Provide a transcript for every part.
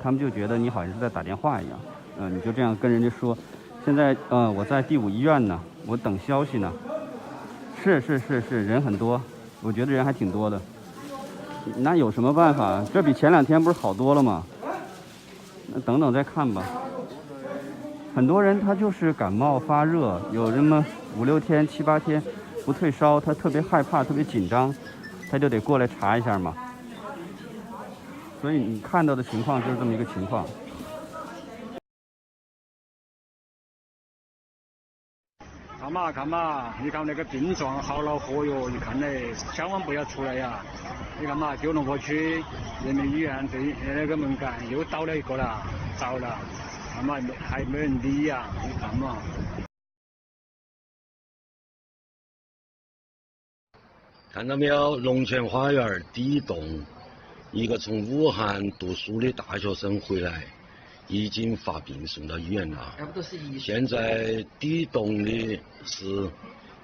他们就觉得你好像是在打电话一样，你就这样跟人家说，现在我在第5医院呢，我等消息呢。是，人很多，我觉得人还挺多的。那有什么办法？这比前2天不是好多了吗？那等等再看吧。很多人他就是感冒发热，有这么5、6天、7、8天不退烧，他特别害怕、特别紧张，他就得过来查一下嘛。所以你看到的情况就是这么一个情况。看嘛，你看那个病状好恼火哟！一看嘞，千万不要出来呀！你看嘛，九龙坡区人民医院那个门杆又倒了一个了，着了，看嘛还没人理呀！你看嘛。看到没有？龙泉花园第一栋，一个从武汉读书的大学生回来，已经发病送到医院了。现在第一栋的是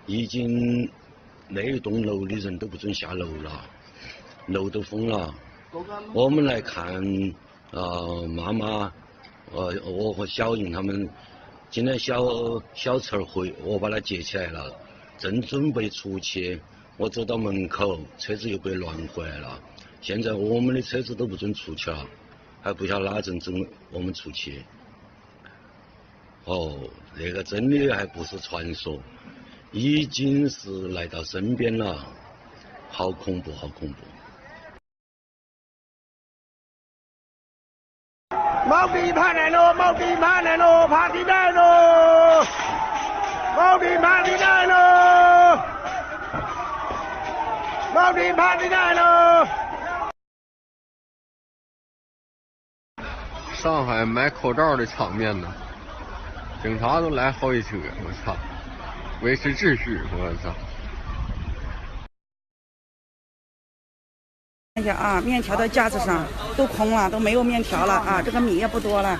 已经那一栋楼的人都不准下楼了，楼都封了。我们来看，妈妈，我和小莹他们今天小陈回，我把他接起来了，正准备出去。我走到门口，车子又被乱回来了。现在我们的车子都不准出去了，还不晓得哪阵整我们出去。哦，那个真的还不是传说，已经是来到身边了，好恐怖，好恐怖。毛病盘来喽，毛病盘来喽，爬地来喽，毛病爬地来喽。毛病爬地来喽！上海买口罩的场面呢，警察都来好几车，我操，维持秩序，我操。看一下啊，面条的架子上都空了，都没有面条了啊，这个米也不多了。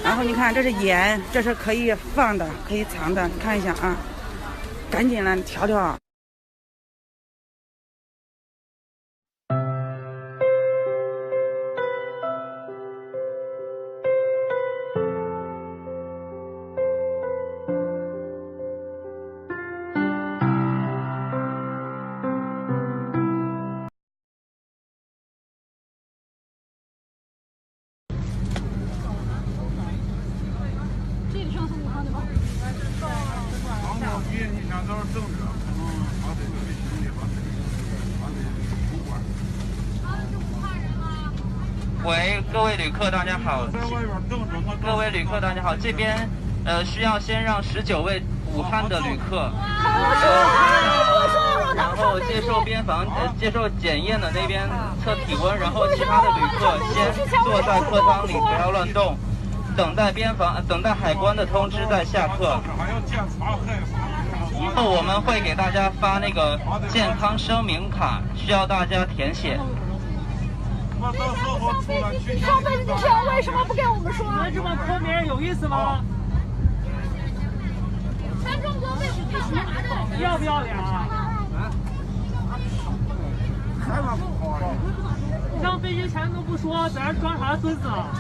然后你看，这是盐，这是可以放的，可以藏的，你看一下啊，赶紧来调调。喂，各位旅客，大家好。各位旅客，大家好。这边需要先让19位武汉的旅客，然后接受接受检验的那边测体温，然后其他的旅客先坐在客舱里，不要乱动，等待海关的通知再下客。后我们会给大家发那个健康声明卡，需要大家填写。上飞机之前为什么不给我们说？你们这么抠别人有意思吗？全中国为什么要拿着？要不要脸啊？上飞机前都不说，在这装啥孙子啊？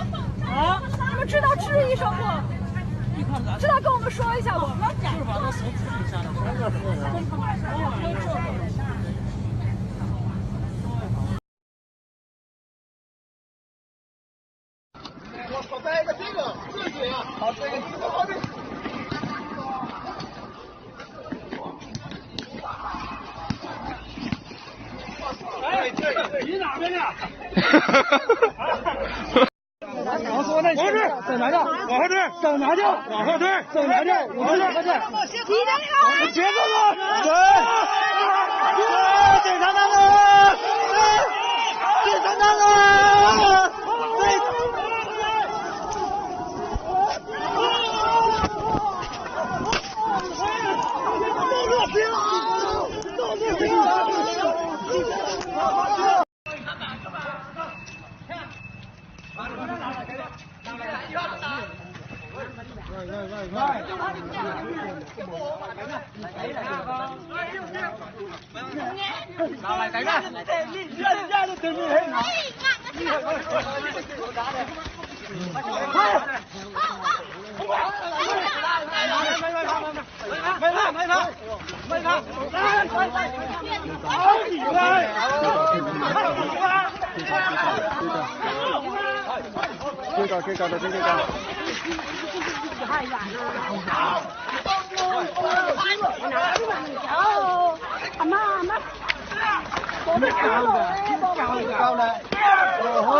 啊？你们知道质疑什么？知道跟我们说一下不？就是把他手指一下的，我带一个这个，这个呀，好，这个好的。哎，你哪边的？我说那往这走哪去？往后退，走哪去？往后退，走哪去？往后退。别动了，走！警察大人，警察大人，来，改革！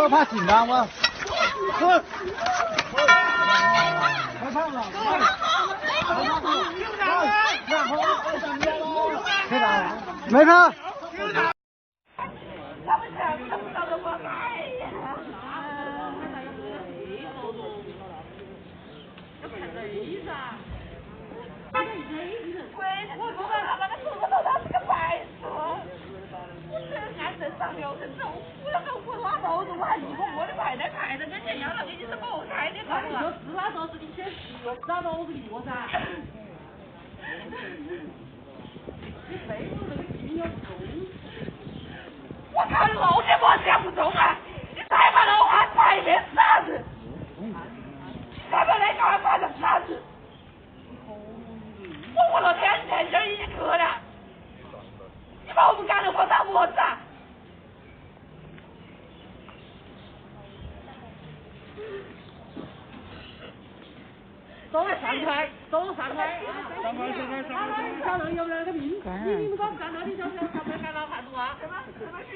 怕紧张吗？没事。我看老天妈想不中啊！你再把老汉拍一遍啥子？再把那个拍成啥子？我活了天天一个了，你把我们干了我当么子啊？都上台，都上台啊！上台，上台，有那个名，你们搞不干到你小上台干老汉子啊？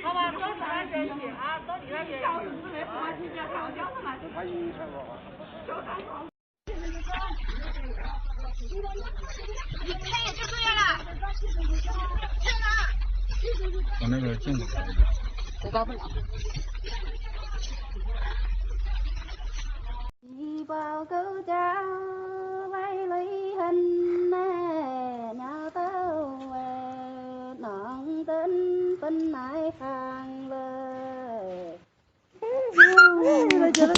好吧，都上来学习啊，都进来学习。教室之内不管几年上讲的嘛，就上。哎，就这样了。我那个镜子。不高分了。đi bao câu cha vay lấy hình nhà tao nặng tên bên này hàng về 看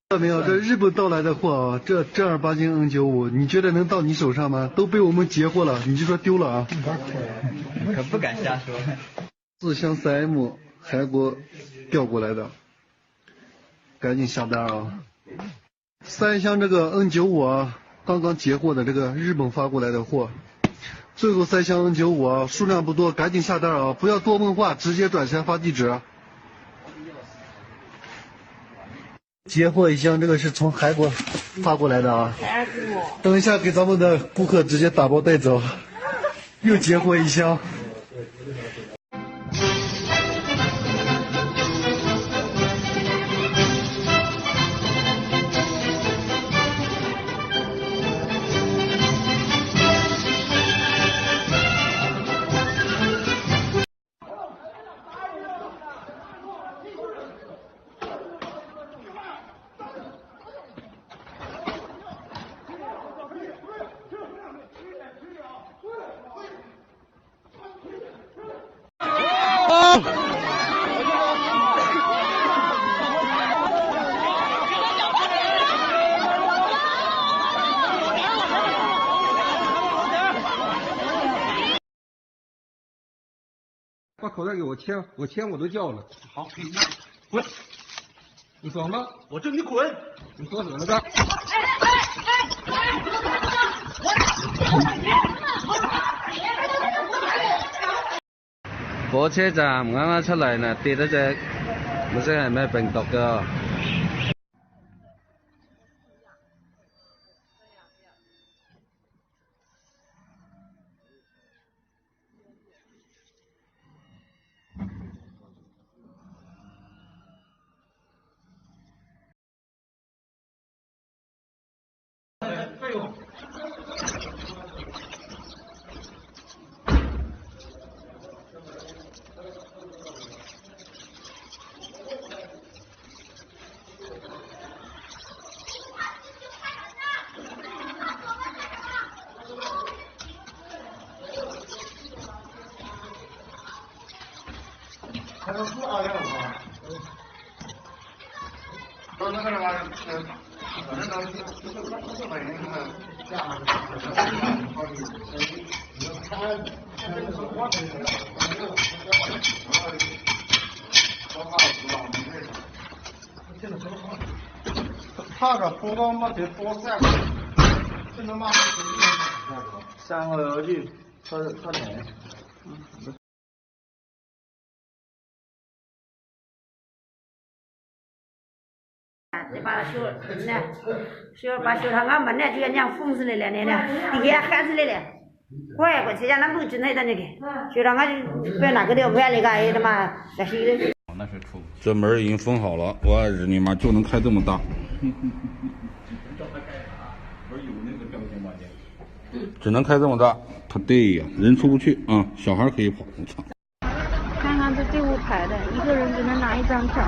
到没有，这日本到来的货啊，这正儿八经 N95，你觉得能到你手上吗？都被我们截获了，你就说丢了啊？可不敢瞎说。4箱3M 韩国调过来的，赶紧下单啊！3箱这个 N95啊，刚刚截获的这个日本发过来的货，最后3箱 N95啊，数量不多，赶紧下单啊！不要多问话，直接转钱发地址。截获1箱，这个是从韩国发过来的啊！等一下给咱们的顾客直接打包带走。又截获1箱。把口袋给我签，我签我都叫了。好，可以拿。滚！你爽吗？我叫你滚！你说怎么着？火車站啱啱出嚟呢，跌咗隻唔知係咩病毒㗎。他个火光没得多散，这他妈散了去，他难。把修堂俺门呢，就要让风死来了呢，底下喊死来了，快过去让他们进来的那个，修堂俺就把那个的快那个他妈那是。那是出。这门已经封好了，我日你妈就能开这么大。只能开这么大，他对呀，人出不去啊，小孩可以跑。我操！看看这队伍排的，一个人只能拿1张票。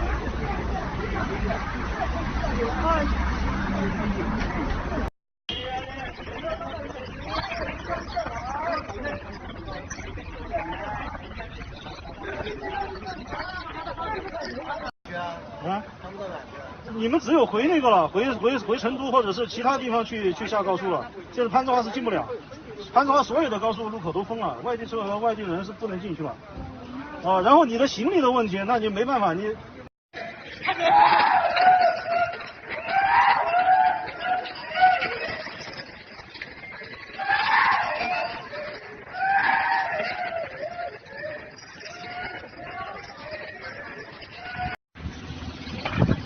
啊？你们只有回那个了，回成都或者是其他地方去下高速了。现在攀枝花是进不了，攀枝花所有的高速路口都封了，外地车和外地人是不能进去了。啊，然后你的行李的问题，那就没办法，你。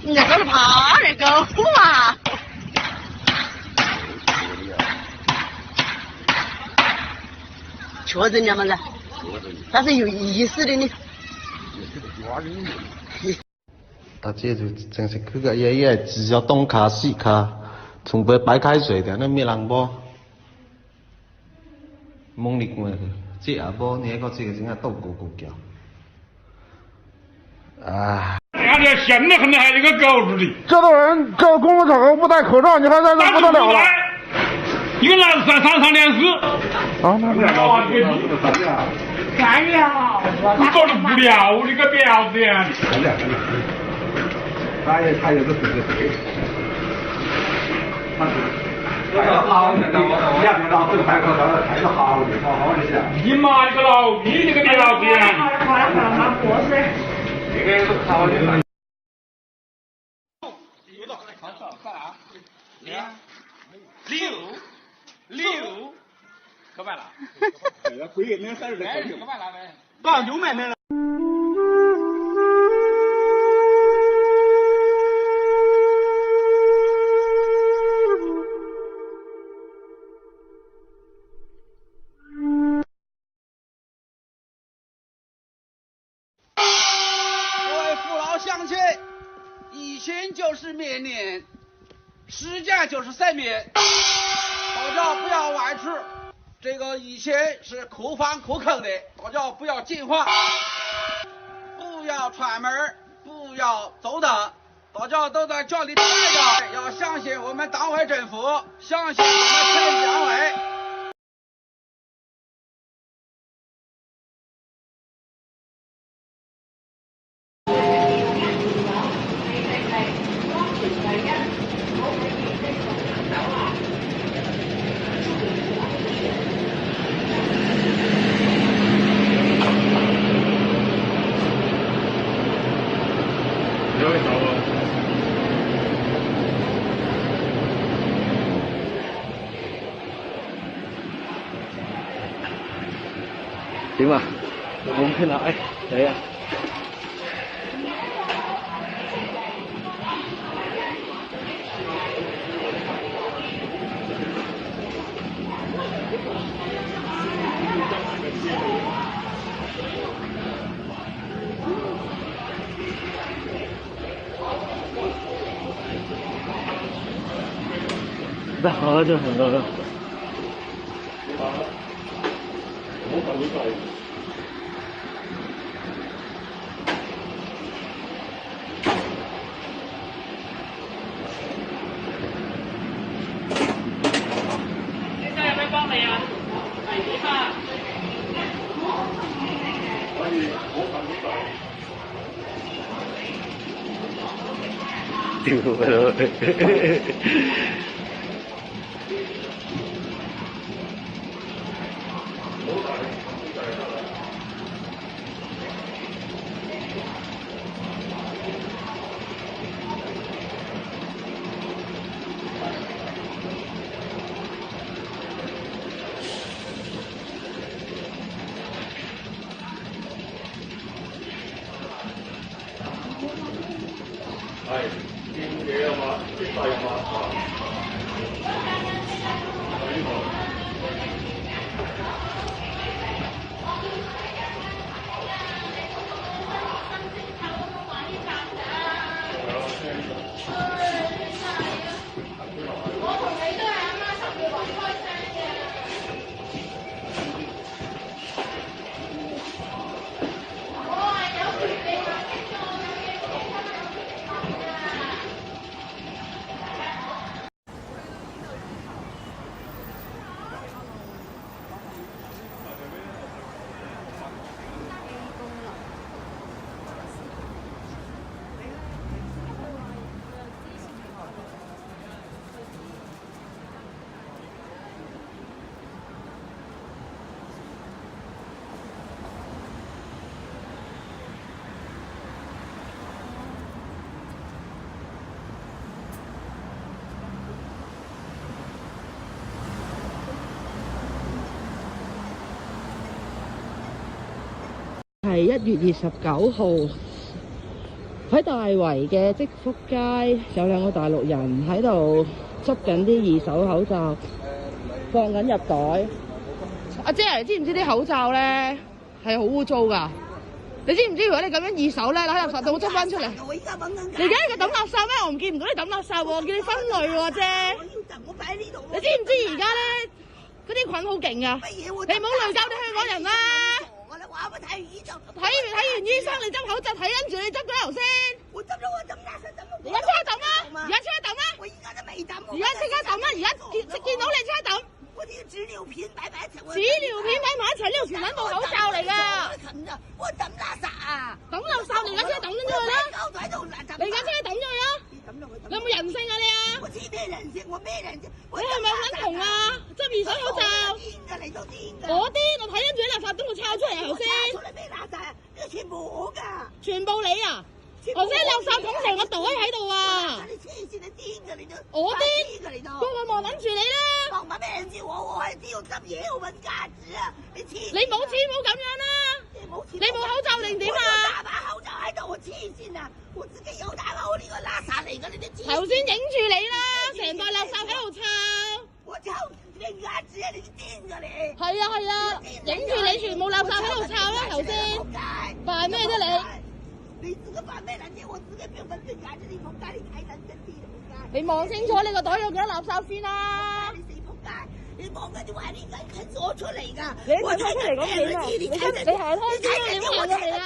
你这是怕那个虎啊！确诊了嘛噻，他是有意识的呢。大姐就真是去个爷爷只要东卡西卡，从白开水的那没人播，猛烈过去，这下播你个这个真系斗咕咕叫，啊！人家闲的很，还有一个狗日的。这种人这公共场合不戴口罩，你还在这不得了了？一个男3上连4。啊，那不了。干了！你搞得不了，你个婊子！他也是对的对。好，你两边老子戴口罩，还是好的，好好的些。你妈你个老逼，你个婊子！好了，妈过水。这个都好的。六，可办了。贵那30的可可办了呗。多少就买那了。各位父老乡亲，疫情就是灭年，时间就是生命。大家不要外出，这个疫情是可防可控的，大家不要惊慌，不要串门，不要走动，大家都在家里待着，要相信我们党委政府，相信我们村党委。行吧，我们去哪？哎，谁呀？那好就很多。丢了。1月29號喺大圍嘅積福街有2個大陸人喺度執緊啲2手口罩，放緊入袋。阿姐，你知唔知啲口罩咧係好污糟㗎？你知唔知如果你咁樣2手咧，喺垃圾桶執翻出嚟？你而家呢個抌垃圾咩？我唔見唔到你抌垃圾喎，叫你分類喎啫。你知唔知而家咧嗰啲菌好勁㗎？你唔好累交啲香港人啦！睇完醫生，你執口罩，睇跟住你執咗頭先。我執咗，而家即刻抌啦！而家即刻抌啦！我而家都未抌。而家即刻抌啦！而家見到你即刻抌。我啲紙尿片擺埋一齊。紙尿片擺埋一齊，呢度全部都口罩嚟㗎。我抌垃圾啊！抌垃圾，你而家即刻抌咗佢啦！你而家即刻抌咗佢啦！你有冇人性啊你啊？我知咩人性？我咩人性？你係咪好窮啊？執2手口罩。我癲！我睇緊住喺垃圾桶度抄出嚟頭先。抄出嚟咩垃圾啊？呢個全部我㗎。全部你啊？頭先垃圾桶成個袋喺度啊！你黐線，你癲㗎你都！我癲㗎你都！不過我望緊住你啦！望乜咩人知我係知道執嘢好揾價值啊！你黐！你冇錢冇咁樣啦！你冇口罩定點啊？大把口罩喺度，我黐線啊！我自己有打我呢個垃圾嚟㗎，你都知。頭先影住你啦，成袋垃圾喺度抄。我抄你牙齒啊！你癲㗎你！係啊係啊，影住你全部垃圾喺度抄啦頭先。扮咩啫你？你自己扮咩撚嘢？我自己表粉先解咗你仆街，你睇撚真啲仆街。你望清楚你個袋有幾多垃圾先啦！你死仆街！你望緊啲壞啲緊緊攞出嚟㗎！你攞出嚟講點啊？你行開啲！你行開啊！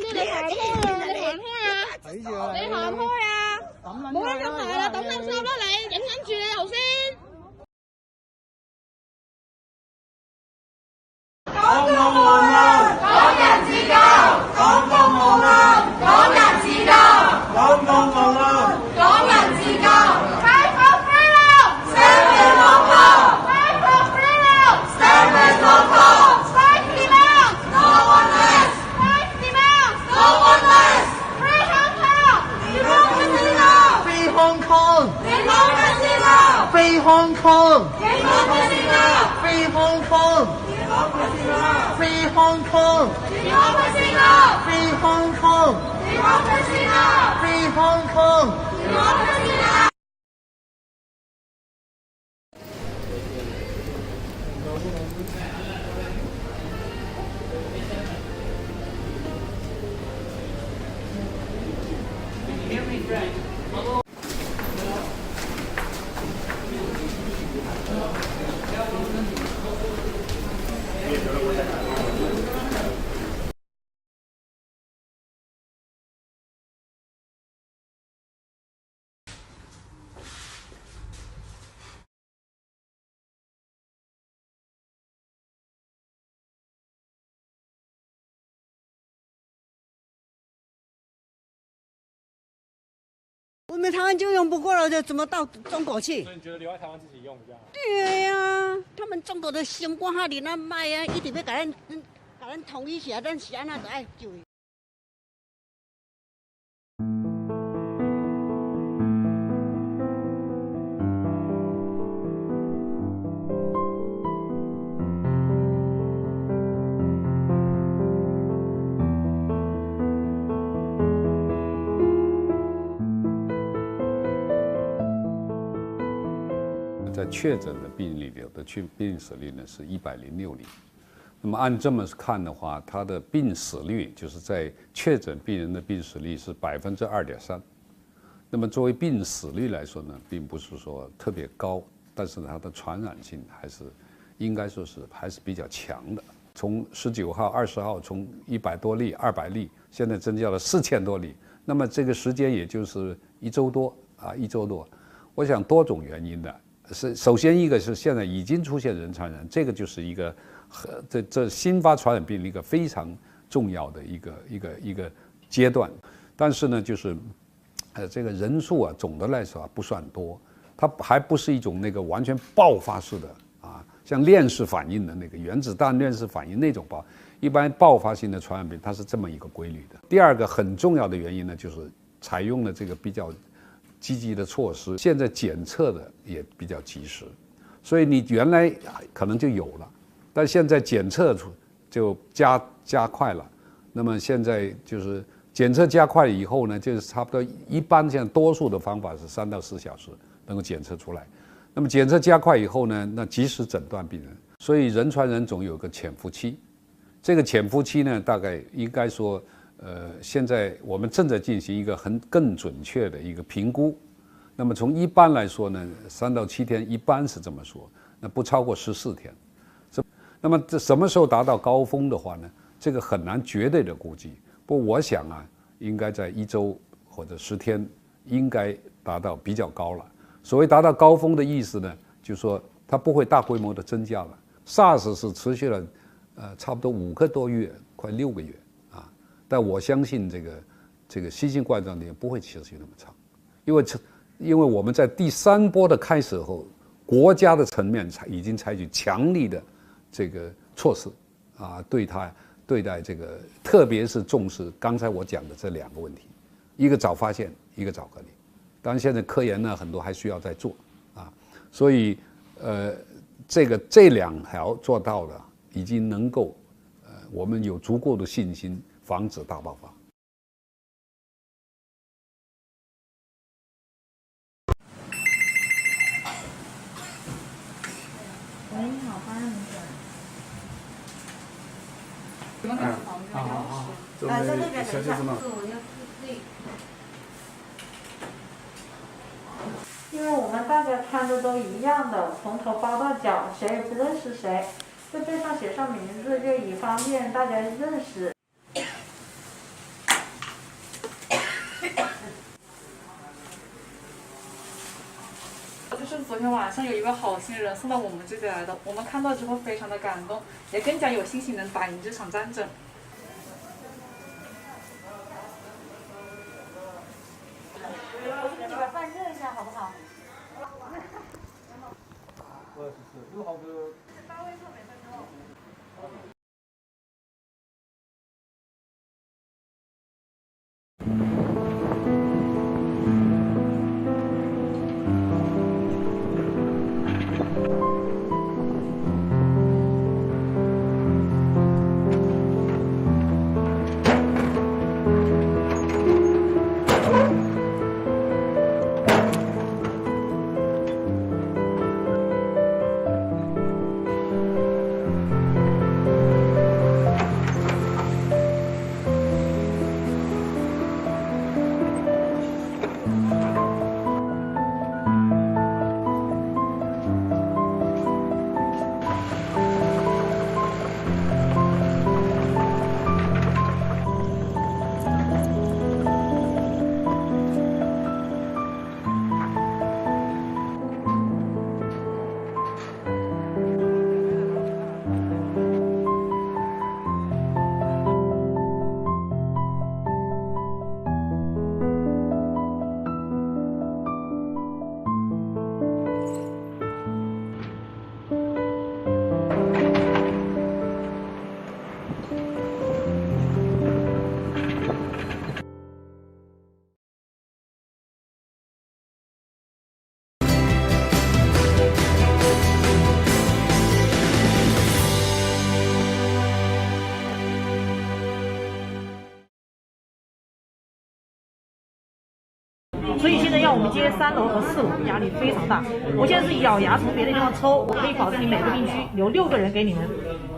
你行開啊！你行開啊！你行開啊！冇得咁埋啦，抌垃圾啦你！影緊住你頭先。港共無能，港人自救；港共無能，港人自救；港共無能，港人自救。Fight for freedom, stand with Hong Kong. Fight for freedom, stand with Hong Kong. Fight demands, no one less. Fight demands, no one less. Free Hong Kong, democracy now. Free Hong Kong, democracy now. Free Hong Kong, democracy now. Free Hong Kong. Free Hong Kong! Democracy now! Free Hong Kong! Democracy now! Free Hong Kong! Democracy now! 我们台湾就用不过了，就怎么到中国去？所以你觉得留在台湾自己用比较好？对呀、他们中国的新光哈里那卖啊，一定要给咱统一起来，咱是安那都爱救。在确诊的病例里的病死率呢是106例，那么按这么看的话，它的病死率就是在确诊病人的病死率是2.3%。那么作为病死率来说呢，并不是说特别高，但是它的传染性还是应该说是还是比较强的。从19号、20号从100多例、200例，现在增加了4000多例，那么这个时间也就是1周多啊，1周多。我想多种原因的。首先一个是现在已经出现人传染，这个就是一个这新发传染病的一个非常重要的一个阶段。但是呢，就是这个人数啊，总的来说啊不算多，它还不是一种那个完全爆发式的啊，像链式反应的那个原子弹链式反应那种爆。一般爆发性的传染病它是这么一个规律的。第二个很重要的原因呢，就是采用了这个比较积极的措施，现在检测的也比较及时，所以你原来可能就有了，但现在检测就加快了，那么现在就是检测加快了以后呢，就是差不多一般现在多数的方法是3到4小时能够检测出来。那么检测加快以后呢，那及时诊断病人。所以人传人总有个潜伏期，这个潜伏期呢，大概应该说，现在我们正在进行一个更准确的一个评估。那么从一般来说呢，3到7天一般是这么说，那不超过14天。那么这什么时候达到高峰的话呢？这个很难绝对的估计。不过我想啊，应该在1周或者10天，应该达到比较高了。所谓达到高峰的意思呢，就是说它不会大规模的增加了。SARS 是持续了，差不多5个多月，快6个月啊。但我相信这个新型冠状病毒不会持续那么长，因为我们在第3波的开始后，国家的层面已经采取强力的这个措施啊，对待这个，特别是重视刚才我讲的这2个问题，一个早发现，一个早隔离。当然，现在科研呢很多还需要再做啊，所以这2条做到了，已经能够我们有足够的信心防止大爆发。喂，你好，帮让您好，在那边等一下，我要自己。因为我们大家穿的都一样的，从头包到脚，谁也不认识谁，在背上写上名字，就以方便大家认识。就是昨天晚上有一位好心人送到我们这里来的，我们看到之后非常的感动，也更加有信心能打赢这场战争。我去给你把饭热一下，好不好？有好多。所以现在要我们接3楼和4楼，压力非常大。我现在是咬牙从别的地方抽，我可以保证你每个病区留6个人给你们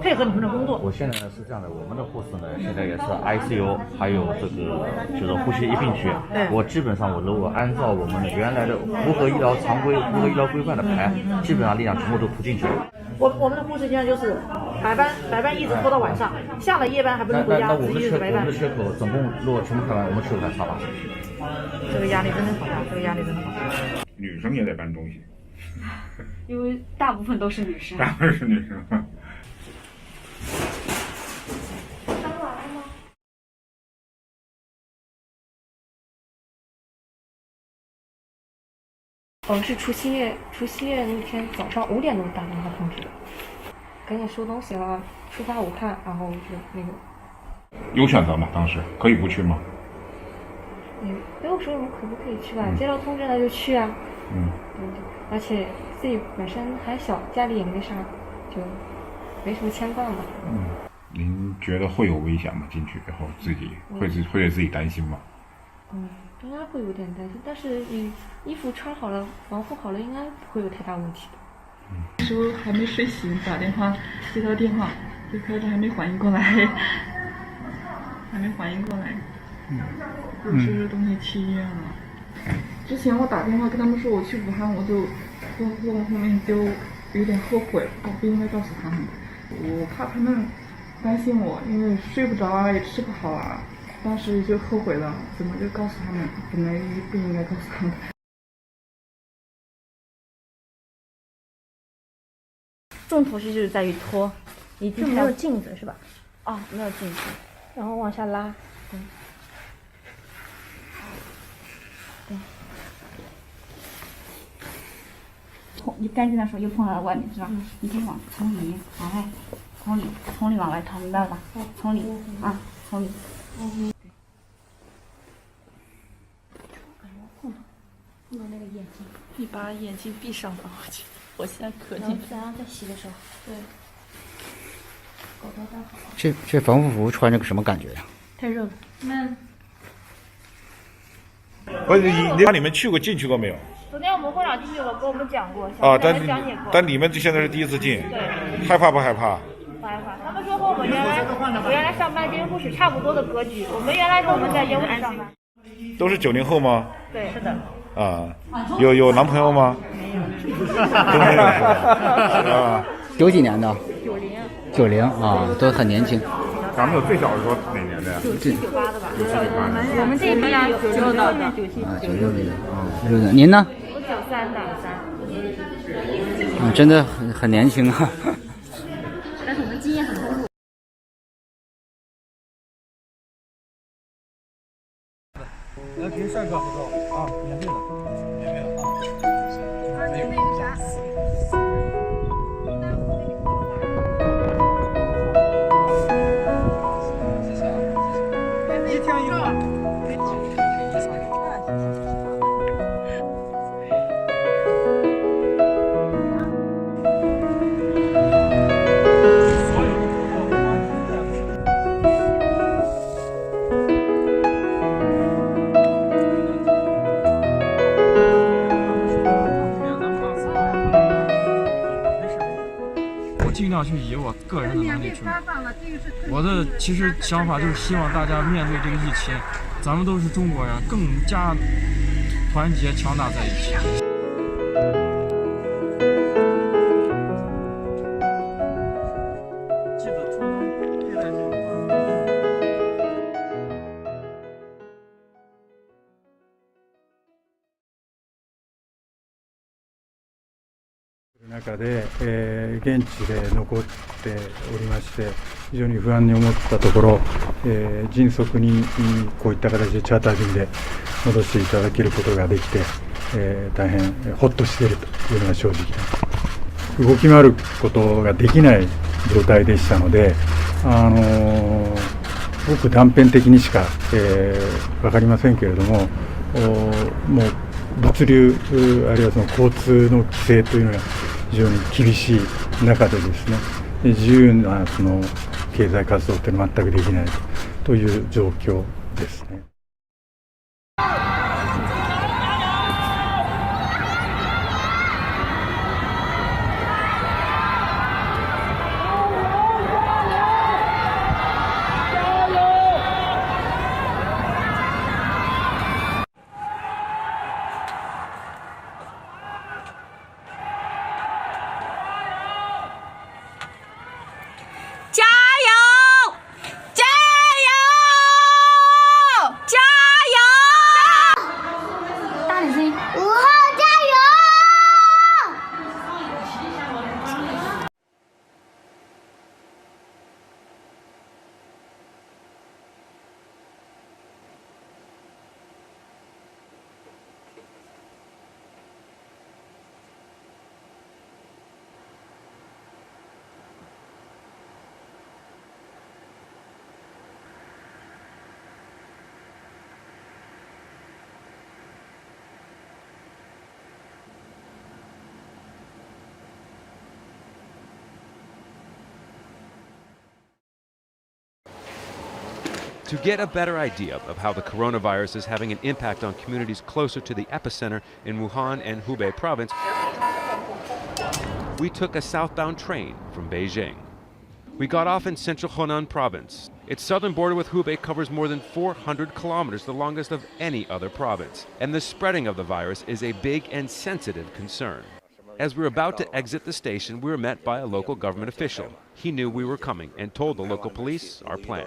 配合你们的工作。我现在呢是这样的，我们的护士呢现在也是 ICU， 还有这个就是呼吸一病区。我基本上我如果按照我们原来的符合医疗常规、符合医疗规范的排，基本上力量全部都铺进去了。我们的护士现在就是白班一直拖到晚上，下了夜班还不能回家，直接是白班。我们的缺口总共如果全部排完，我们缺口还差80。这个压力真的好大，这个压力真的好大。女生也得搬东西，因为大部分都是女生。大部分是女生。当晚了吗？是除夕夜那天早上5点钟打电话通知的，赶紧收东西了，出发武汉，然后就那个。有选择吗？当时可以不去吗？没有说我们可不可以去吧，接到通知那就去啊。而且自己本身还小，家里也没啥，就没什么牵绊嘛。您觉得会有危险吗？进去以后自己会对自己担心吗？应该会有点担心，但是你衣服穿好了，防护好了，应该不会有太大问题的。那时候还没睡醒，打电话接到电话，就开始还没反应过来，有收拾东西去医院了。之前我打电话跟他们说我去武汉，我就后面就有点后悔，我不应该告诉他们，我怕他们担心我，因为睡不着啊，也吃不好啊。当时就后悔了，怎么就告诉他们？本来不应该告诉他们。重头戏就是在于脱，你就没有镜子是吧？哦，没有镜子，然后往下拉。对。你干净的时候又碰到外面是吧？你可以从里往外，从里往外掏，明白了吧？从里啊，从里。碰到那个眼睛，你把眼睛闭上吧，我现在可紧。然后再洗的时候，对。狗头戴好。这防护服穿着个什么感觉呀？太热了。不是你看你们进去过没有？昨天我们会长进去过，跟我们讲过，但你们现在是第一次进，对。害怕不害怕？不害怕，他们说和我原来上班监护室差不多的格局。我们原来跟我们在监护室上班。都是90后吗？对，是的。有男朋友吗？没有。都没有是吧？90几年的？90 90啊，都很年轻。咱们有最小的说哪年的呀？97、98的吧。97、98。我们这一批96的。96年的。96年。您呢？我93。真的很年轻啊。但是我们经验很丰富。来给帅哥合照啊，免费的。一天一个。尽量去以我个人的能力去。我的其实想法就是希望大家面对这个疫情，咱们都是中国人，更加团结强大在一起。中で、現地で残っておりまして非常に不安に思ったところ、迅速にこういった形でチャーター便で戻していただけることができて、大変ホッとしているというのが正直な動き回ることができない状態でしたので、ごく断片的にしか、分かりませんけれども、もう物流あるいはその交通の規制というのが非常に厳しい中でですね、自由なその経済活動というのは全くできないという状況ですね。加油！加油！加 To get a better idea of how the coronavirus is having an impact on communities closer to the epicenter in Wuhan and Hubei province, we took a southbound train from Beijing. We got off in central Henan province. Its southern border with Hubei covers more than 400 kilometers, the longest of any other province. And the spreading of the virus is a big and sensitive concern. As we were about to exit the station, we were met by a local government official. He knew we were coming and told the local police our plan.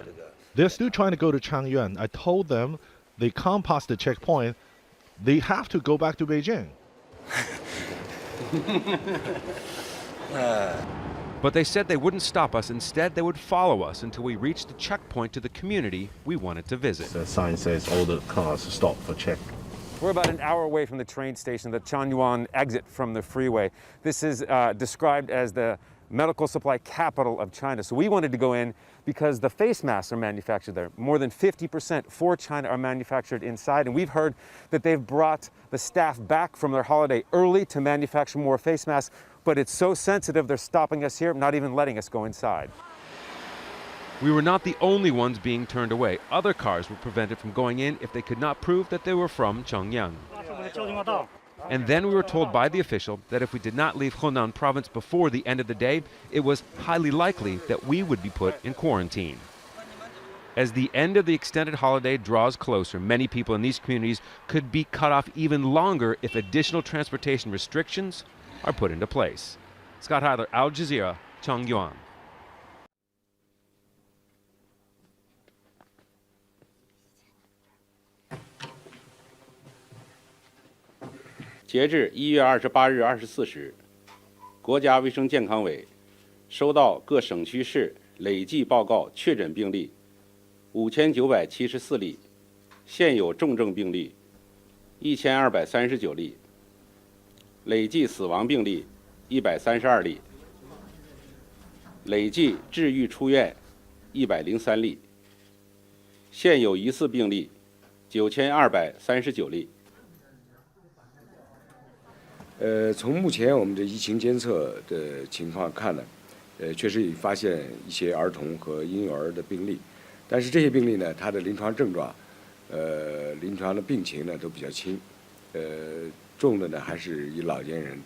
They're still trying to go to Changyuan. I told them they can't pass the checkpoint. They have to go back to Beijing. But they said they wouldn't stop us. Instead, they would follow us until we reached the checkpoint to the community we wanted to visit. The sign says all the cars stop for check. We're about an hour away from the train station, the Changyuan exit from the freeway. This is described as the medical supply capital of China. So we wanted to go in because the face masks are manufactured there. More than 50% for China are manufactured inside. And we've heard that they've brought the staff back from their holiday early to manufacture more face masks. But it's so sensitive, they're stopping us here, not even letting us go inside. We were not the only ones being turned away. Other cars were prevented from going in if they could not prove that they were from Chongyang. And then we were told by the official that if we did not leave Henan province before the end of the day, it was highly likely that we would be put in quarantine. As the end of the extended holiday draws closer, many people in these communities could be cut off even longer if additional transportation restrictions are put into place. Scott Heiler, Al Jazeera, Changyuan.截至1月28日24时，国家卫生健康委收到各省区市累计报告确诊病例5974例，现有重症病例1239例，累计死亡病例132例，累计治愈出院103例，现有疑似病例9239例。从目前我们的疫情监测的情况看呢，确实也发现一些儿童和婴幼儿的病例，但是这些病例呢，它的临床症状，临床的病情呢都比较轻，重的呢还是以老年人，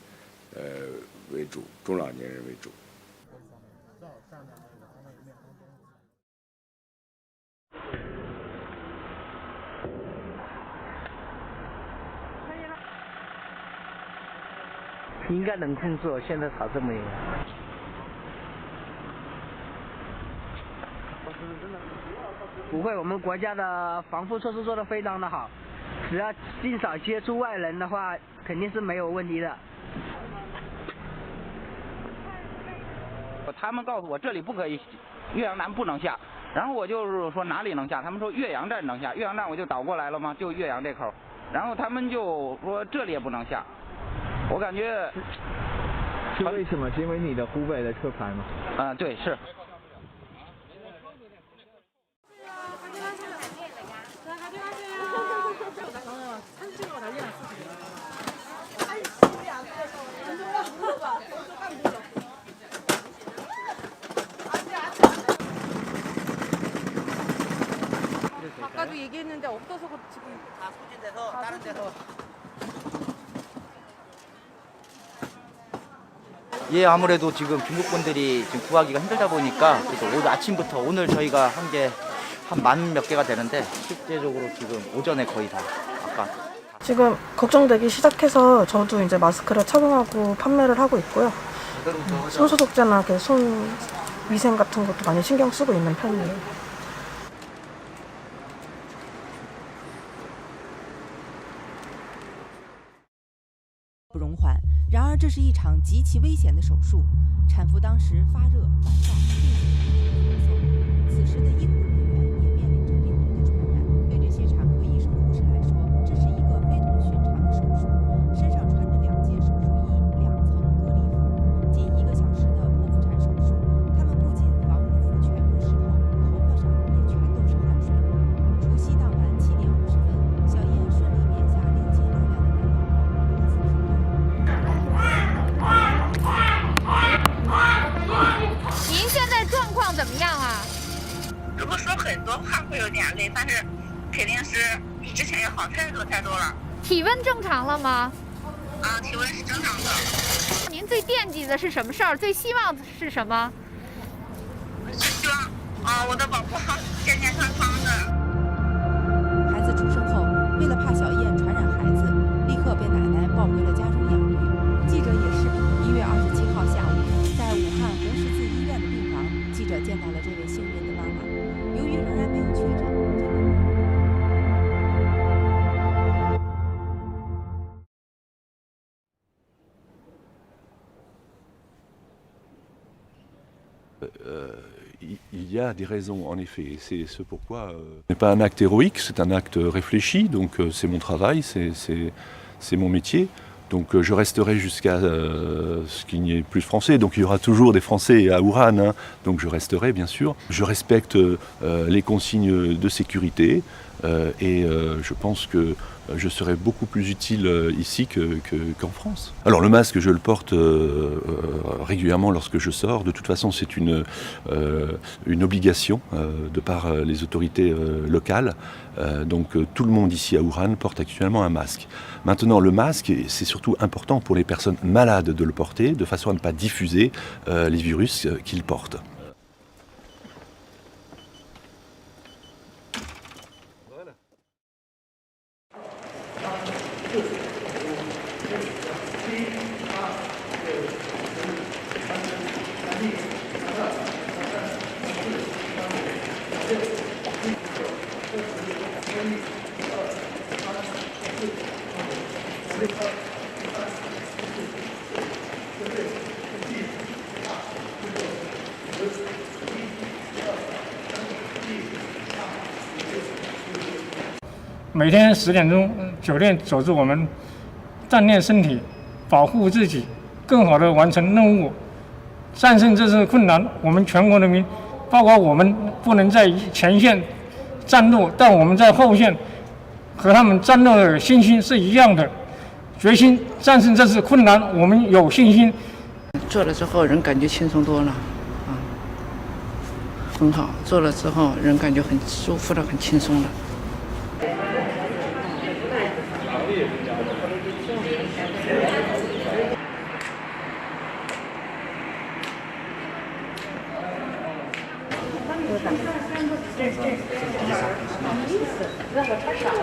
为主，中老年人为主。应该能控制，现在吵这么严。不会，我们国家的防护措施做得非常的好，只要尽少接触外人的话，肯定是没有问题的。他们告诉我这里不可以，岳阳站不能下，然后我就是说哪里能下，他们说岳阳站能下，岳阳站我就倒过来了嘛，就岳阳这口，然后他们就说这里也不能下。我感觉是为什么？是因为你的湖北的车牌吗？对，是。아까도 얘기했는데 없어서 지금 다 소진돼서 다른 데서. 예, 아무래도 지금 중국분들이 지금 구하기가 힘들다 보니까 그래서 오늘 아침부터 오늘 저희가 한 게 한 만 몇 개가 되는데 실제적으로 지금 오전에 거의 다 아까 지금 걱정되기 시작해서 저도 이제 마스크를 착용하고 판매를 하고 있고요. 손소독제나 손 위생 같은 것도 많이 신경 쓰고 있는 편이에요. 不容缓。然而，这是一场极其危险的手术。产妇当时发热、烦躁，并且咳嗽。此时的医护人员也面临着病毒的传染。对这些产科医生、护士来说，这是一个非同寻常的手术。身上穿着2件手术衣、2层隔离服，近1个小时的剖腹产手术。他们不仅防护服全部湿透，头发上也全都是汗水。除夕当晚7点50分，小燕顺利免下6斤2两的蛋宝宝，如此平安。 您现在状况怎么样啊？如果说很多话会有点累，但是肯定是比之前要好太多太多了。体温正常了吗？啊，体温是正常的。您最惦记的是什么事儿？最希望是什么？最希望我的宝宝健健康康的。孩子出生后，为了怕小燕传染孩子，立刻被奶奶抱回了家中养育。记者也是1月27号下午，在武汉红十字医院的病房，记者见到了这位幸运的妈妈。由于仍然没有确诊，Il y a des raisons, en effet. C'est ce pourquoi ce n'est pas un acte héroïque, c'est un acte réfléchi. Donc c'est mon travail, c'est mon métier. Donc je resterai jusqu'à ce qu'il n'y ait plus de Français. Donc il y aura toujours des Français à Wuhan. Hein. Donc je resterai, bien sûr. Je respecte les consignes de sécurité. Et je pense que je serai beaucoup plus utile ici qu'en France. Alors le masque, je le porte régulièrement lorsque je sors. De toute façon, c'est une obligation de par les autorités locales. Donc tout le monde ici à Wuhan porte actuellement un masque. Maintenant, le masque, c'est surtout important pour les personnes malades de le porter, de façon à ne pas diffuser les virus qu'ils portent. Thank you. 每天10点钟，酒店走着我们锻炼身体，保护自己，更好的完成任务，战胜这次困难。我们全国人民，包括我们，不能在前线战斗，但我们在后线和他们战斗的信心是一样的，决心战胜这次困难，我们有信心。做了之后，人感觉轻松多了，很好。做了之后，人感觉很舒服了，很轻松了。让我太傻了。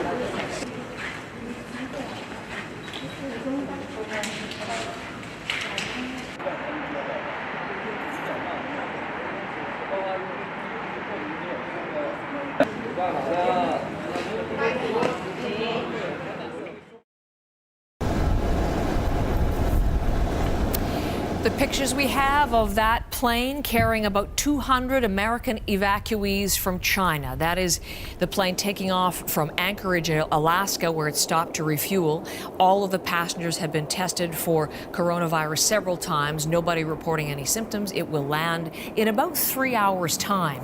The pictures we have of that plane carrying about 200 American evacuees from China. That is the plane taking off from Anchorage, Alaska, where it stopped to refuel. All of the passengers have been tested for coronavirus several times, nobody reporting any symptoms. It will land in about 3 hours' time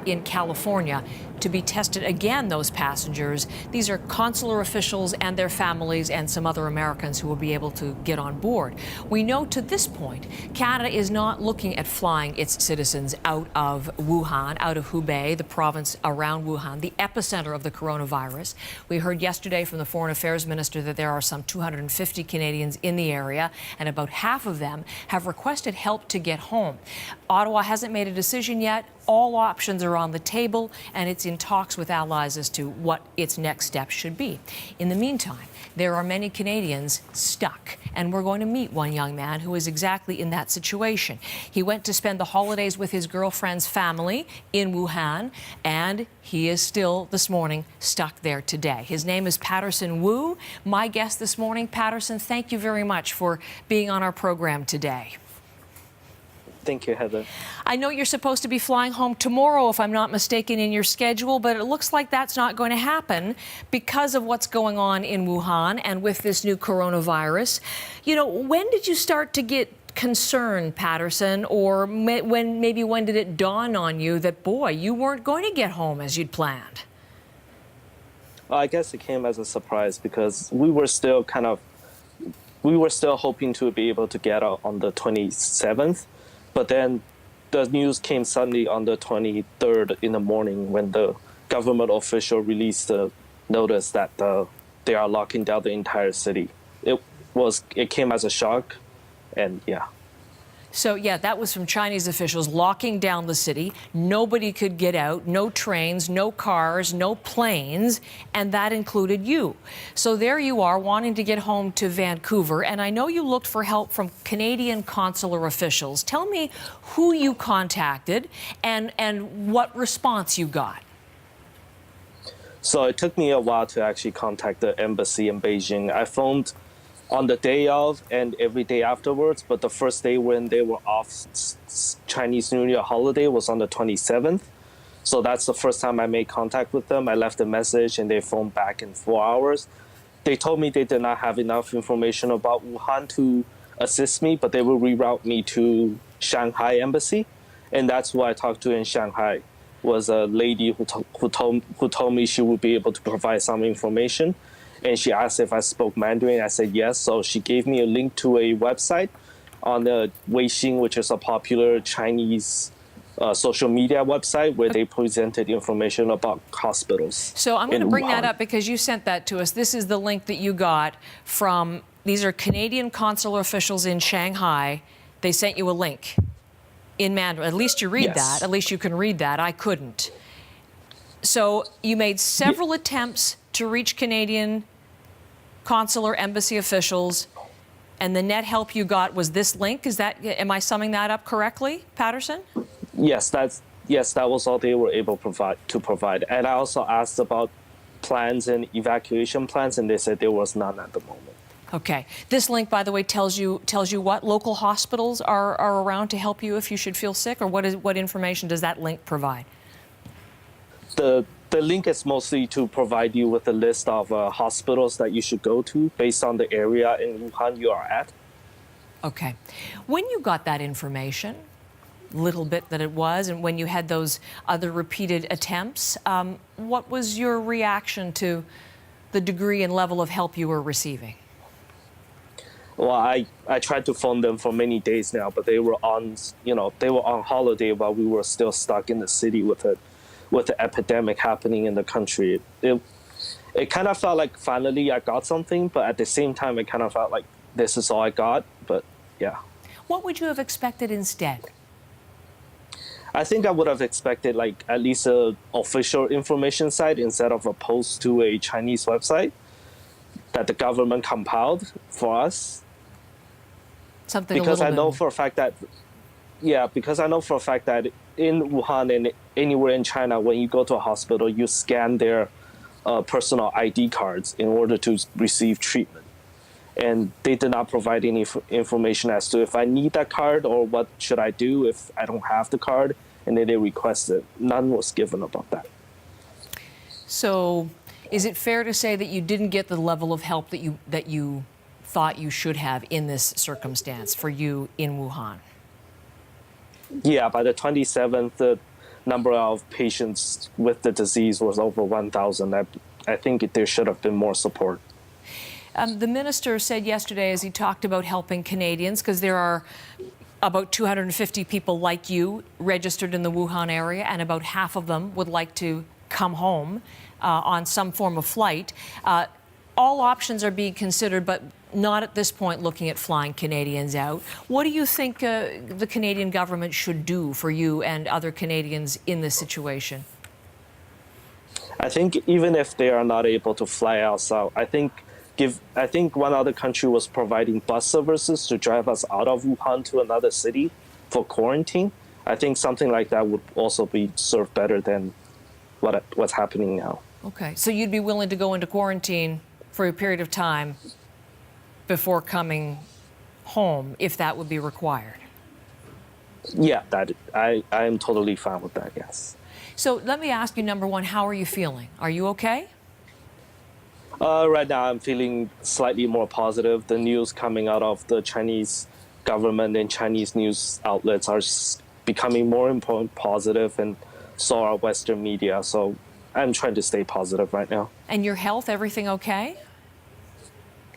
in California to be tested again, those passengers. These are consular officials and their families and some other Americans who will be able to get on board. We know to this point, Canada is not looking at flying its citizens out of Wuhan, out of Hubei, the province around Wuhan, the epicenter of the coronavirus. We heard yesterday from the Foreign Affairs Minister that there are some 250 Canadians in the area, and about half of them have requested help to get home. Ottawa hasn't made a decision yet. All options are on the table, and it's in talks with allies as to what its next steps should be. In the meantime, there are many Canadians stuck, and we're going to meet one young man who is exactly in that situation. He went to spend the holidays with his girlfriend's family in Wuhan, and he is still, this morning, stuck there today. His name is Patterson Wu. My guest this morning, Patterson, thank you very much for being on our program today. Thank you, Heather. I know you're supposed to be flying home tomorrow, if I'm not mistaken, in your schedule, but it looks like that's not going to happen because of what's going on in Wuhan and with this new coronavirus. You know, when did you start to get concerned, Patterson, or when did it dawn on you that, boy, you weren't going to get home as you'd planned? Well, I guess it came as a surprise because we were still hoping to be able to get out on the 27th. But then the news came suddenly on the 23rd in the morning when the government official released the notice that they are locking down the entire city. It came as a shock, and yeah. So, yeah, that was from Chinese officials locking down the city. Nobody could get out, no trains, no cars, no planes, and that included you. So there you are wanting to get home to Vancouver, and I know you looked for help from Canadian consular officials. Tell me who you contacted and what response you got. So it took me a while to actually contact the embassy in Beijing. I phoned on the day of and every day afterwards, but the first day when they were off Chinese New Year holiday was on the 27th. So that's the first time I made contact with them. I left a message and they phoned back in 4 hours. They told me they did not have enough information about Wuhan to assist me, but they will reroute me to Shanghai embassy. And that's who I talked to in Shanghai, was a lady who told me she would be able to provide some information. And she asked if I spoke Mandarin. I said yes. So she gave me a link to a website on the Weixin, which is a popular Chinese social media website where they presented information about hospitals. So I'm going to bring that up because you sent that to us. This is the link that you got from, these are Canadian consular officials in Shanghai. They sent you a link in Mandarin. At least you read that. At least you can read that. I couldn't. So you made several attempts to reach Canadian consular embassy officials, and the net help you got was this link. Is that, am I summing that up correctly, Patterson? Yes, that was all they were able to provide. And I also asked about plans and evacuation plans, and they said there was none at the moment. Okay. This link, by the way, tells you what local hospitals are around to help you if you should feel sick, or what information does that link provide? The link is mostly to provide you with a list of hospitals that you should go to based on the area in Wuhan you are at. Okay. When you got that information, little bit that it was, and when you had those other repeated attempts, what was your reaction to the degree and level of help you were receiving? Well, I tried to phone them for many days now, but they were on holiday while we were still stuck in the city with the epidemic happening in the country. It kind of felt like finally I got something, but at the same time, it kind of felt like this is all I got, but yeah. What would you have expected instead? I think I would have expected like at least an official information site instead of a post to a Chinese website that the government compiled for us. Something because I know for a fact that in Wuhan and anywhere in China, when you go to a hospital, you scan their personal ID cards in order to receive treatment. And they did not provide any information as to if I need that card or what should I do if I don't have the card, and then they requested. None was given about that. So is it fair to say that you didn't get the level of help that you thought you should have in this circumstance for you in Wuhan? Yeah, by the 27th, the number of patients with the disease was over 1,000. I think there should have been more support. The minister said yesterday, as he talked about helping Canadians, because there are about 250 people like you registered in the Wuhan area, and about half of them would like to come home on some form of flight. All options are being considered, but not at this point looking at flying Canadians out. What do you think the Canadian government should do for you and other Canadians in this situation? I think even if they are not able to fly us out, I think one other country was providing bus services to drive us out of Wuhan to another city for quarantine. I think something like that would also be served better than what's happening now. Okay, so you'd be willing to go into quarantine for a period of time before coming home, if that would be required? Yeah, I am totally fine with that, yes. So let me ask you, number one, how are you feeling? Are you okay? Right now, I'm feeling slightly more positive. The news coming out of the Chinese government and Chinese news outlets are becoming more and more positive, and so are Western media. So I'm trying to stay positive right now. And your health, everything okay?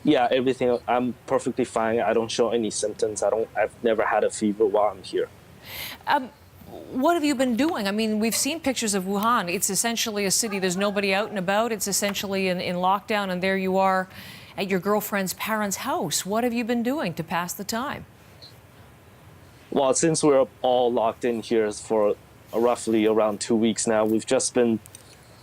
Yeah, everything. I'm perfectly fine. I don't show any symptoms. I've never had a fever while I'm here. what have you been doing? I mean, we've seen pictures of Wuhan. It's essentially a city. There's nobody out and about. It's essentially in lockdown, and there you are at your girlfriend's parents' house. What have you been doing to pass the time? Well, since we're all locked in here for roughly around 2 weeks now, we've just been,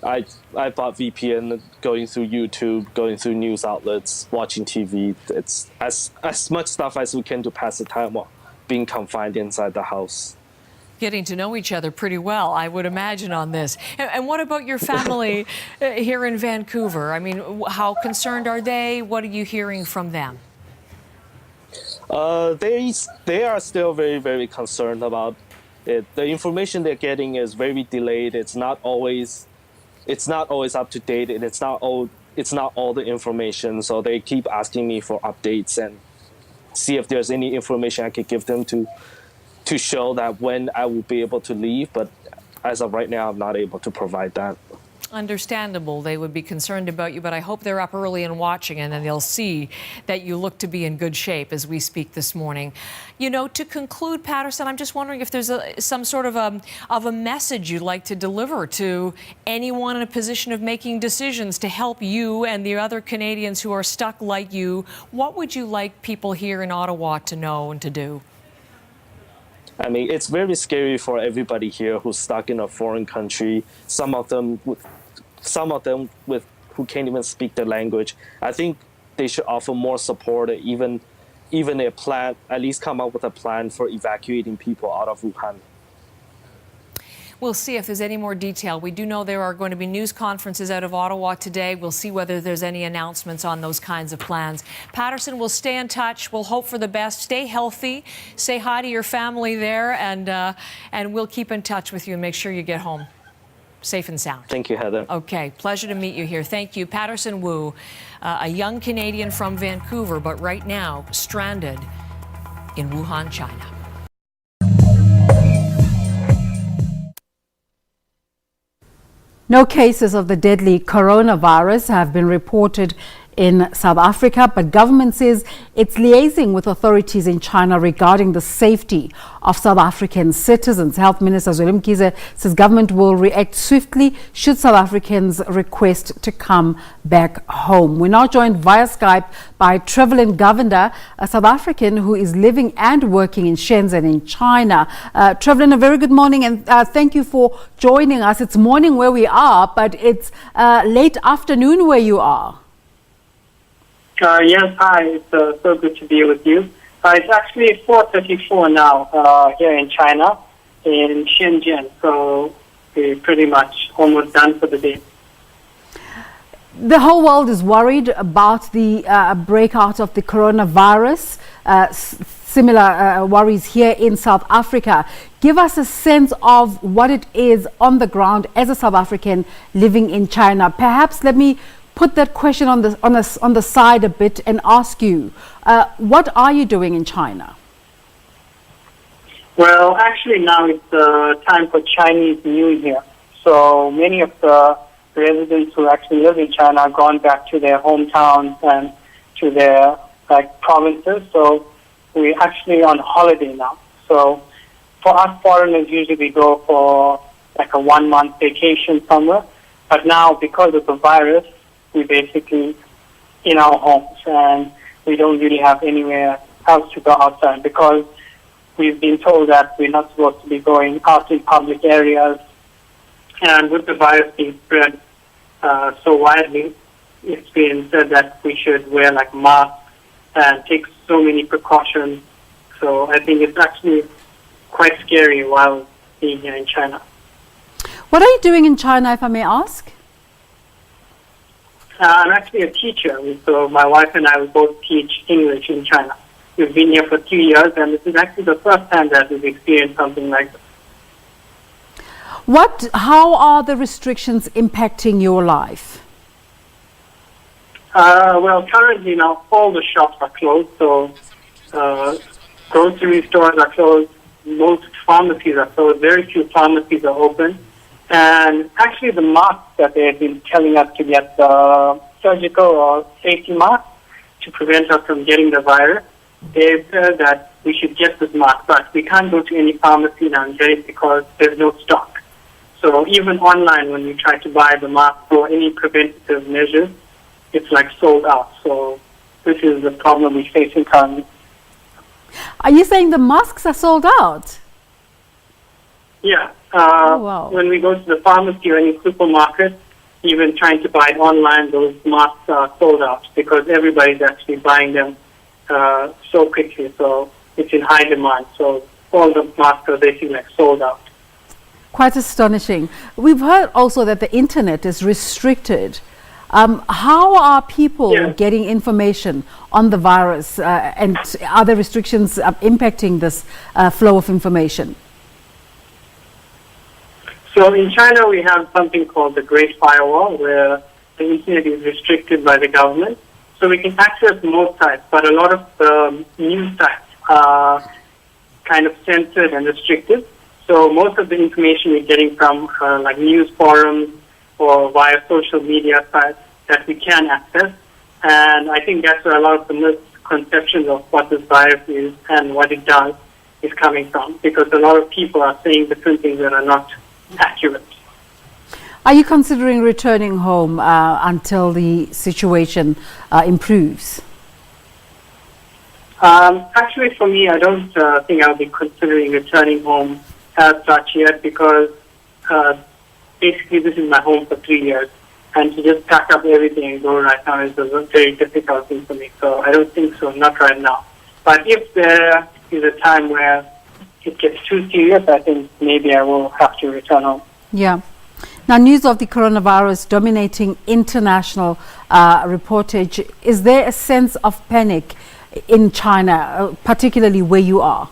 I bought VPN, going through YouTube, going through news outlets, watching TV. It's as much stuff as we can to pass the time while being confined inside the house. Getting to know each other pretty well, I would imagine, on this. And what about your family here in Vancouver? I mean, how concerned are they? What are you hearing from them? They are still very, very concerned about it. The information they're getting is very delayed. It's not always up to date, and it's not all the information. So they keep asking me for updates and see if there's any information I could give them to show that when I will be able to leave. But as of right now, I'm not able to provide that. Understandable. They would be concerned about you, but I hope they're up early and watching, and then they'll see that you look to be in good shape as we speak this morning. You know, to conclude, Patterson, I'm just wondering if there's some sort of a message you'd like to deliver to anyone in a position of making decisions to help you and the other Canadians who are stuck like you. What would you like people here in Ottawa to know and to do? I mean, it's very scary for everybody here who's stuck in a foreign country. Some of them who can't even speak the language. I think they should offer more support, even a plan, at least come up with a plan for evacuating people out of Wuhan. We'll see if there's any more detail. We do know there are going to be news conferences out of Ottawa today. We'll see whether there's any announcements on those kinds of plans. Patterson, we'll stay in touch. We'll hope for the best. Stay healthy. Say hi to your family there, and we'll keep in touch with you and make sure you get home safe and sound. Thank you, Heather. Okay, pleasure to meet you here. Thank you. Patterson Wu, a young Canadian from Vancouver, but right now stranded in Wuhan, China. No cases of the deadly coronavirus have been reported in South Africa, but government says it's liaising with authorities in China regarding the safety of South African citizens. Health Minister Zweli Mkhize says government will react swiftly should South Africans request to come back home. We're now joined via Skype by Trevelyan Govender, a South African who is living and working in Shenzhen in China. Trevelyan, a very good morning, and thank you for joining us. It's morning where we are, but it's late afternoon where you are. Yes, hi. It's so good to be with you. It's actually 4:34 now here in China, in Shenzhen. So we're pretty much almost done for the day. The whole world is worried about the breakout of the coronavirus. Similar worries here in South Africa. Give us a sense of what it is on the ground as a South African living in China. Perhaps let me put that question on the side a bit and ask you, what are you doing in China? Well, actually now it's time for Chinese New Year. So many of the residents who actually live in China have gone back to their hometowns and to their provinces. So we're actually on holiday now. So for us foreigners, usually we go for like a 1 month vacation somewhere. But now because of the virus, we're basically in our homes and we don't really have anywhere else to go outside because we've been told that we're not supposed to be going out in public areas. And with the virus being spread so widely, it's been said that we should wear like masks and take so many precautions. So I think it's actually quite scary while being here in China. What are you doing in China, if I may ask? I'm actually a teacher, so my wife and I will both teach English in China. We've been here for 2 years, and this is actually the first time that we've experienced something like this. How are the restrictions impacting your life? Well, currently now all the shops are closed, so grocery stores are closed, most pharmacies are closed, very few pharmacies are open. And actually the masks that they have been telling us to get, surgical or safety masks to prevent us from getting the virus, they've said that we should get this mask, but we can't go to any pharmacy now and get it because there's no stock. So even online, when you try to buy the mask or any preventative measures, it's like sold out. So this is the problem we're facing currently. Are you saying the masks are sold out? Yeah. Wow. When we go to the pharmacy or any supermarket, even trying to buy it online, those masks are sold out because everybody's actually buying them so quickly. So it's in high demand. So all the masks are basically like sold out. Quite astonishing. We've heard also that the internet is restricted. How are people getting information on the virus, and are there restrictions impacting this flow of information? So in China, we have something called the Great Firewall, where the internet is restricted by the government. So we can access most sites, but a lot of the news sites are kind of censored and restricted. So most of the information we're getting from like news forums or via social media sites that we can access. And I think that's where a lot of the misconceptions of what this virus is and what it does is coming from, because a lot of people are saying different things that are not accurate. Are you considering returning home until the situation improves? Actually, for me, I don't think I'll be considering returning home as such yet, because basically this is my home for 3 years, and to just pack up everything and go right now is a very difficult thing for me. So I don't think so, not right now. But if there is a time where it gets too serious, I think maybe I will have to return home. Yeah. Now, news of the coronavirus dominating international reportage. Is there a sense of panic in China, particularly where you are?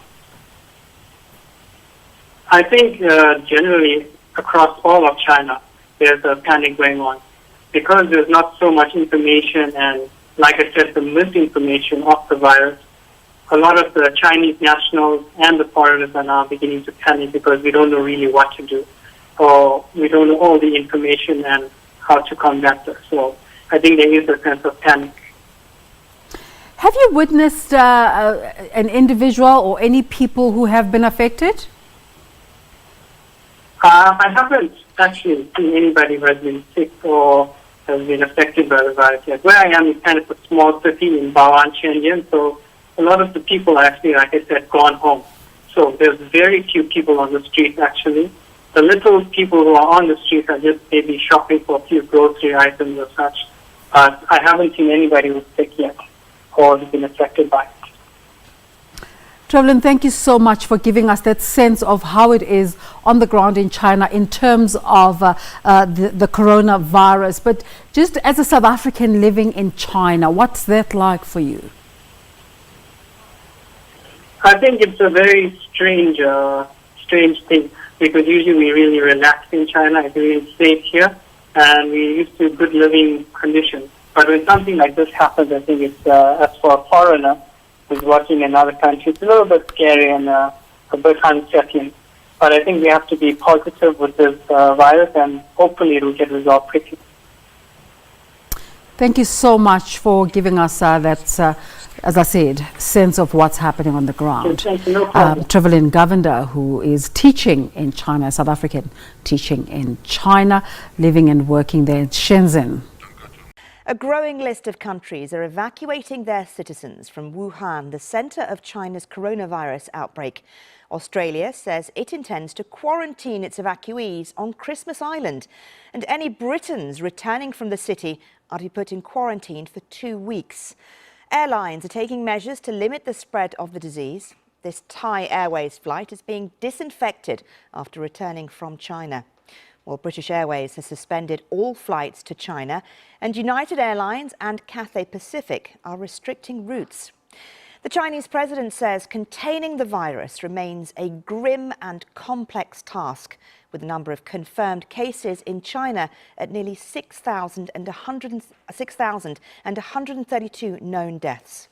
I think generally across all of China, there's a panic going on because there's not so much information, and like I said, the misinformation of the virus. A lot of the Chinese nationals and the foreigners are now beginning to panic because we don't know really what to do, or we don't know all the information and how to combat it. So I think there is a sense of panic. Have you witnessed an individual or any people who have been affected? I haven't actually seen anybody who has been sick or has been affected by the virus yet. Where I am is kind of a small city in Wuhan, Shenzhen, so a lot of the people are actually, like I said, gone home. So there's very few people on the streets actually. The little people who are on the streets are just maybe shopping for a few grocery items or such. But I haven't seen anybody who's sick yet or has been affected by it. Trevelyan, thank you so much for giving us that sense of how it is on the ground in China in terms of the coronavirus. But just as a South African living in China, what's that like for you? I think it's a very strange thing, because usually we really relax in China. It's really safe here, and we're used to good living conditions. But when something like this happens, I think it's, as for a foreigner who's working in another country, it's a little bit scary and a bit unsettling. But I think we have to be positive with this virus, and hopefully it will get resolved quickly. Thank you so much for giving us that, as I said, sense of what's happening on the ground. Thank you. No problem. Trevelyan Govender, who is teaching in China, South African, teaching in China, living and working there in Shenzhen. A growing list of countries are evacuating their citizens from Wuhan, the centre of China's coronavirus outbreak. Australia says it intends to quarantine its evacuees on Christmas Island, and any Britons returning from the city are to be put in quarantine for 2 weeks. Airlines are taking measures to limit the spread of the disease. This Thai Airways flight is being disinfected after returning from China. Well, British Airways has suspended all flights to China, and United Airlines and Cathay Pacific are restricting routes. The Chinese president says containing the virus remains a grim and complex task, with the number of confirmed cases in China at nearly 6,000 and 132 known deaths.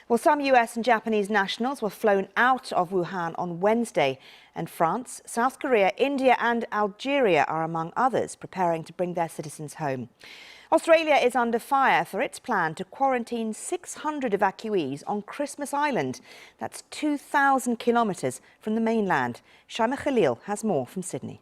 Well, Well, some US and Japanese nationals were flown out of Wuhan on Wednesday, and France, South Korea, India and Algeria are among others preparing to bring their citizens home. Australia is under fire for its plan to quarantine 600 evacuees on Christmas Island. That's 2,000 kilometres from the mainland. Shaima Khalil has more from Sydney.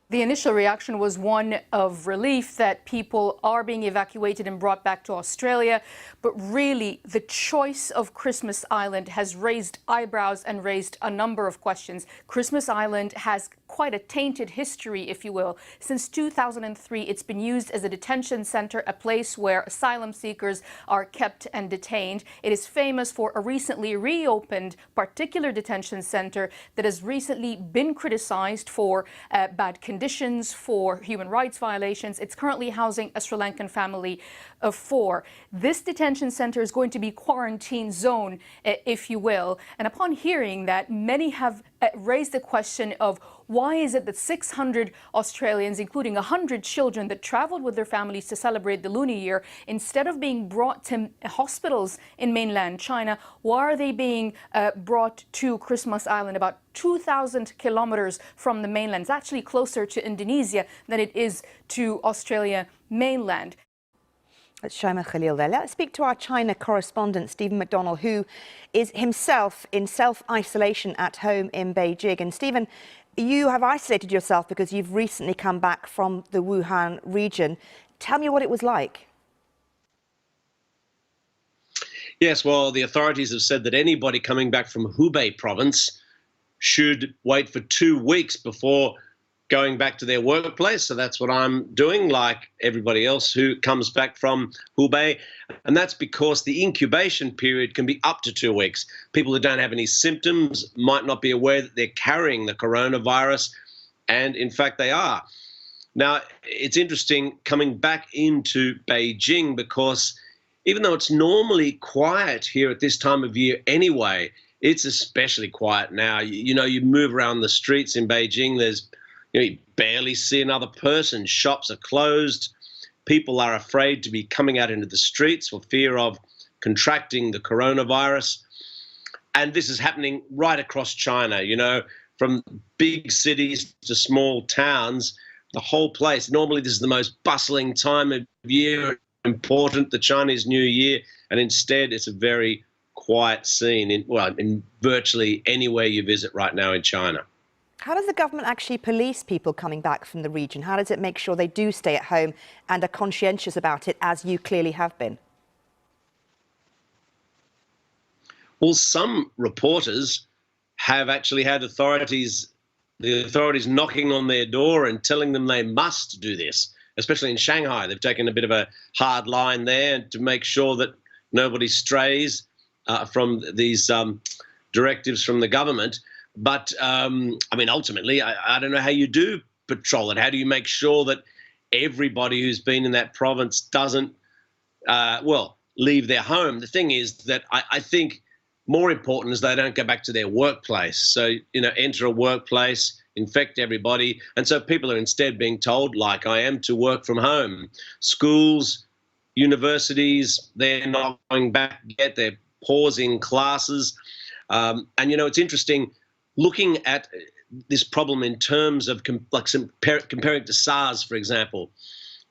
The initial reaction was one of relief that people are being evacuated and brought back to Australia. But really, the choice of Christmas Island has raised eyebrows and raised a number of questions. Christmas Island has quite a tainted history, if you will. Since 2003, it's been used as a detention center, a place where asylum seekers are kept and detained. It is famous for a recently reopened particular detention center that has recently been criticized for bad conditions, for human rights violations. It's currently housing a Sri Lankan family of 4. This detention center is going to be quarantine zone, if you will. And upon hearing that, many have raised the question of why is it that 600 Australians, including 100 children that traveled with their families to celebrate the Lunar Year, instead of being brought to hospitals in mainland China, why are they being brought to Christmas Island, about 2,000 kilometers from the mainland? It's actually closer to Indonesia than it is to Australia mainland. That's Shaima Khalil there. Let's speak to our China correspondent, Stephen McDonnell, who is himself in self-isolation at home in Beijing. And Stephen, you have isolated yourself because you've recently come back from the Wuhan region. Tell me what it was like. Yes, well, the authorities have said that anybody coming back from Hubei province should wait for 2 weeks before going back to their workplace. So that's what I'm doing, like everybody else who comes back from Hubei. And that's because the incubation period can be up to 2 weeks. People who don't have any symptoms might not be aware that they're carrying the coronavirus, and in fact they are. Now, it's interesting coming back into Beijing because even though it's normally quiet here at this time of year anyway, it's especially quiet now. You know, you move around the streets in Beijing, you barely see another person. Shops are closed. People are afraid to be coming out into the streets for fear of contracting the coronavirus. And this is happening right across China, you know, from big cities to small towns, the whole place. Normally this is the most bustling time of year, important, the Chinese New Year, and instead it's a very quiet scene in virtually anywhere you visit right now in China. How does the government actually police people coming back from the region? How does it make sure they do stay at home and are conscientious about it, as you clearly have been? Well, some reporters have actually had the authorities knocking on their door and telling them they must do this, especially in Shanghai. They've taken a bit of a hard line there to make sure that nobody strays from these directives from the government. But, I mean, ultimately, I don't know how you do patrol it. How do you make sure that everybody who's been in that province doesn't, leave their home? The thing is that I think more important is they don't go back to their workplace. So, you know, enter a workplace, infect everybody. And so people are instead being told, like I am, to work from home. Schools, universities, they're not going back yet. They're pausing classes. And, you know, it's interesting looking at this problem in terms of comparing to SARS, for example.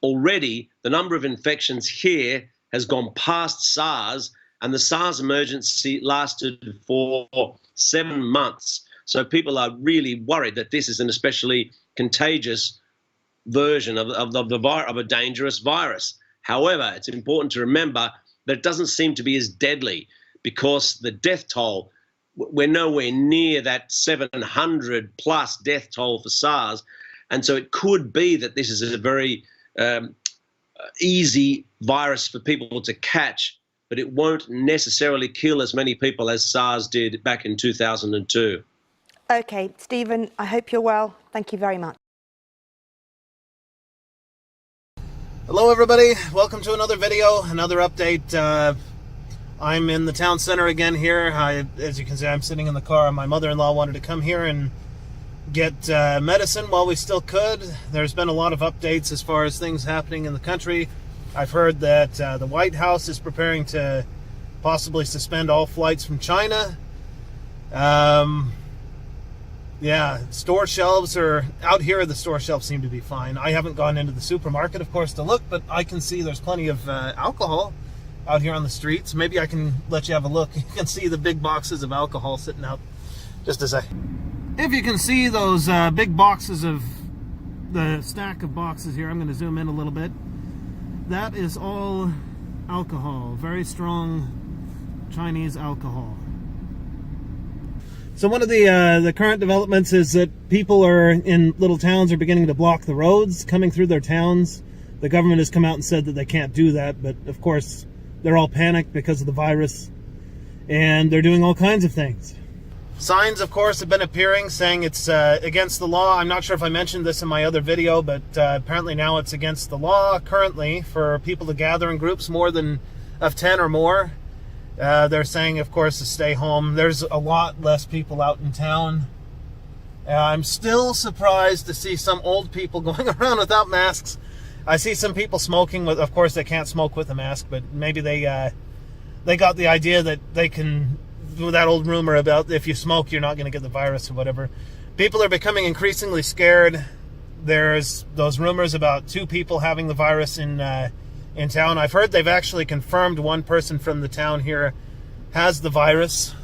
Already, the number of infections here has gone past SARS, and the SARS emergency lasted for 7 months. So people are really worried that this is an especially contagious version of a dangerous virus. However, it's important to remember that it doesn't seem to be as deadly because the death toll, we're nowhere near that 700 plus death toll for SARS. And so it could be that this is a very easy virus for people to catch, but it won't necessarily kill as many people as SARS did back in 2002. Okay, Stephen, I hope you're well. Thank you very much. Hello, everybody. Welcome to another video, another update. I'm in the town center again here. As you can see, I'm sitting in the car. My mother-in-law wanted to come here and get medicine while we still could. There's been a lot of updates as far as things happening in the country. I've heard that the White House is preparing to possibly suspend all flights from China. Yeah, store shelves are out here. The store shelves seem to be fine. I haven't gone into the supermarket, of course, to look, but I can see there's plenty of alcohol out here on the streets. Maybe I can let you have a look. You can see the big boxes of alcohol sitting out. Just a sec. If you can see those big boxes of the stack of boxes here, I'm going to zoom in a little bit. That is all alcohol, very strong Chinese alcohol. So one of the current developments is that people in little towns are beginning to block the roads coming through their towns. The government has come out and said that they can't do that, but of course they're all panicked because of the virus, and they're doing all kinds of things. Signs, of course, have been appearing saying it's against the law. I'm not sure if I mentioned this in my other video, but apparently now it's against the law currently for people to gather in groups of 10 or more. They're saying, of course, to stay home. There's a lot less people out in town. I'm still surprised to see some old people going around without masks. I see some people smoking with, of course, they can't smoke with a mask, but maybe they got the idea that they can, that old rumor about if you smoke, you're not going to get the virus or whatever. People are becoming increasingly scared. There's those rumors about 2 people having the virus in town. I've heard they've actually confirmed one person from the town here has the virus.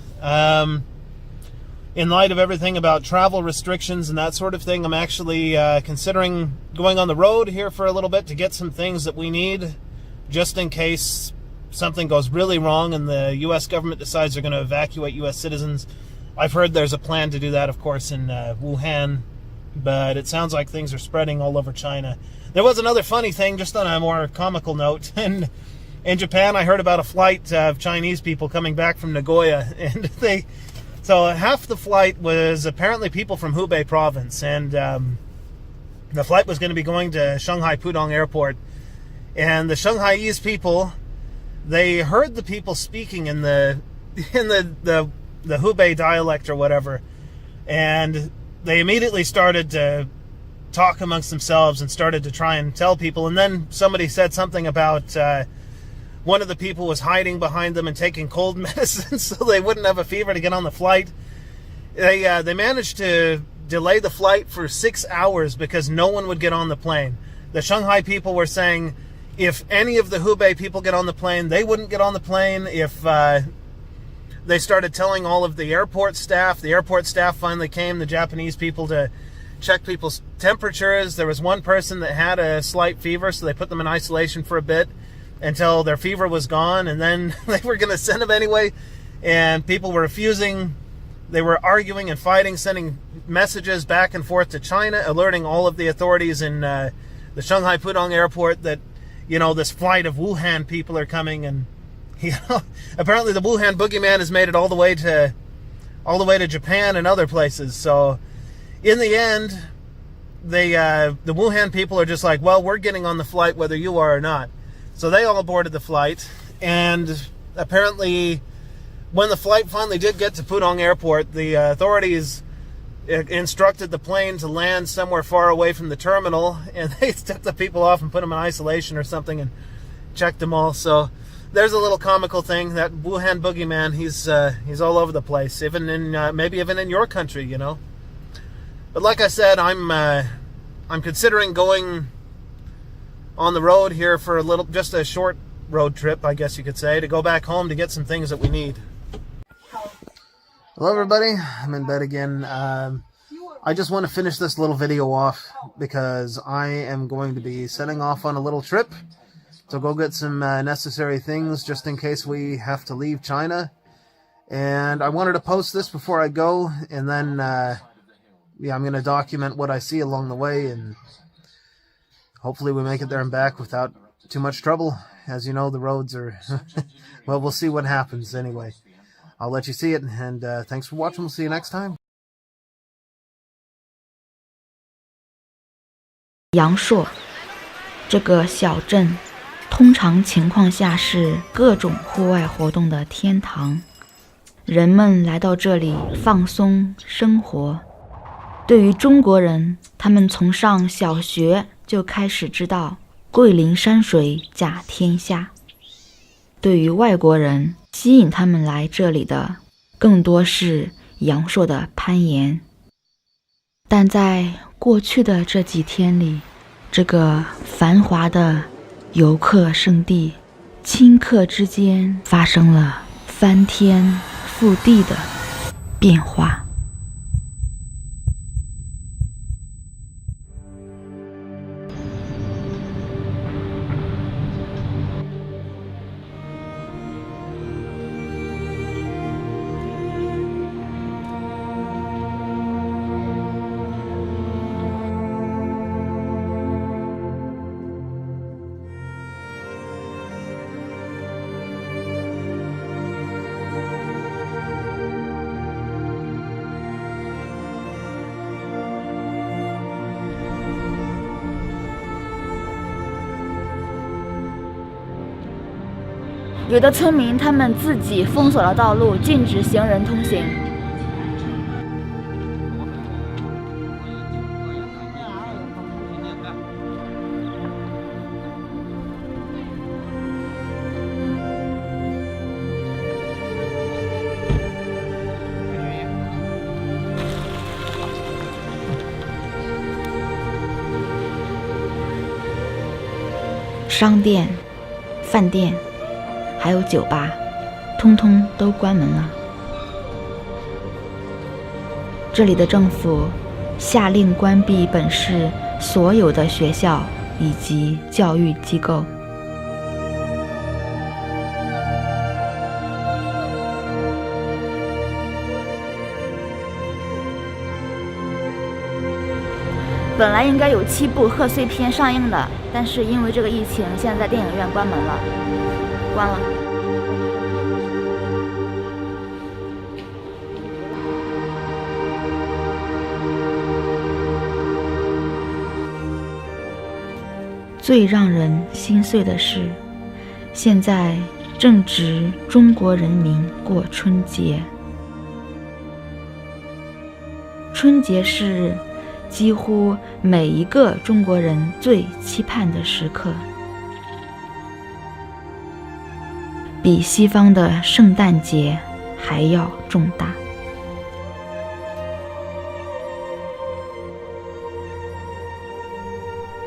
In light of everything about travel restrictions and that sort of thing, I'm actually considering going on the road here for a little bit to get some things that we need, just in case something goes really wrong and the U.S. government decides they're going to evacuate U.S. citizens. I've heard there's a plan to do that, of course, in Wuhan, but it sounds like things are spreading all over China. There was another funny thing, just on a more comical note. And in Japan, I heard about a flight of Chinese people coming back from Nagoya, and so half the flight was apparently people from Hubei province, and the flight was going to be going to Shanghai Pudong Airport, and the Shanghaiese people, they heard the people speaking in the Hubei dialect or whatever, and they immediately started to talk amongst themselves and started to try and tell people. And then somebody said something about one of the people was hiding behind them and taking cold medicine so they wouldn't have a fever to get on the flight. They managed to delay the flight for 6 hours because no one would get on the plane. The Shanghai people were saying if any of the Hubei people get on the plane, they wouldn't get on the plane. If they started telling all of the airport staff finally came, the Japanese people, to check people's temperatures. There was one person that had a slight fever, so they put them in isolation for a bit until their fever was gone, and then they were going to send them anyway, and people were refusing. They were arguing and fighting, sending messages back and forth to China, alerting all of the authorities in the Shanghai Pudong Airport that, you know, this flight of Wuhan people are coming, and apparently the Wuhan boogeyman has made it all the way to Japan and other places. So in the end, the Wuhan people are just like, well, we're getting on the flight whether you are or not. So they all boarded the flight, and apparently when the flight finally did get to Pudong Airport, the authorities instructed the plane to land somewhere far away from the terminal, and they took the people off and put them in isolation or something and checked them all. So there's a little comical thing. That Wuhan boogeyman, he's all over the place, even in maybe even in your country, you know. But like I said, I'm considering going on the road here for just a short road trip, I guess you could say, to go back home to get some things that we need. Hello everybody, I'm in bed again. I just want to finish this little video off because I am going to be setting off on a little trip to go get some necessary things just in case we have to leave China. And I wanted to post this before I go, and then yeah, I'm going to document what I see along the way, and hopefully we make it there and back without too much trouble. As you know, the roads are well, we'll see what happens anyway. I'll let you see it, and thanks for watching. We'll see you next time. 阳朔这个小镇通常情况下是各种户外活动的天堂，人们来到这里放松生活。对于中国人，他们从上小学就开始知道桂林山水甲天下。对于外国人，吸引他们来这里的更多是阳朔的攀岩。但在过去的这几天里，这个繁华的游客胜地顷刻之间发生了翻天覆地的变化。有的村民他们自己封锁了道路，禁止行人通行。商店、饭店还有酒吧通通都关门了。这里的政府下令关闭本市所有的学校以及教育机构。本来应该有7部贺岁片上映的，但是因为这个疫情，现在电影院关门了，关了。最让人心碎的是，现在正值中国人民过春节。春节是几乎每一个中国人最期盼的时刻，比西方的圣诞节还要重大。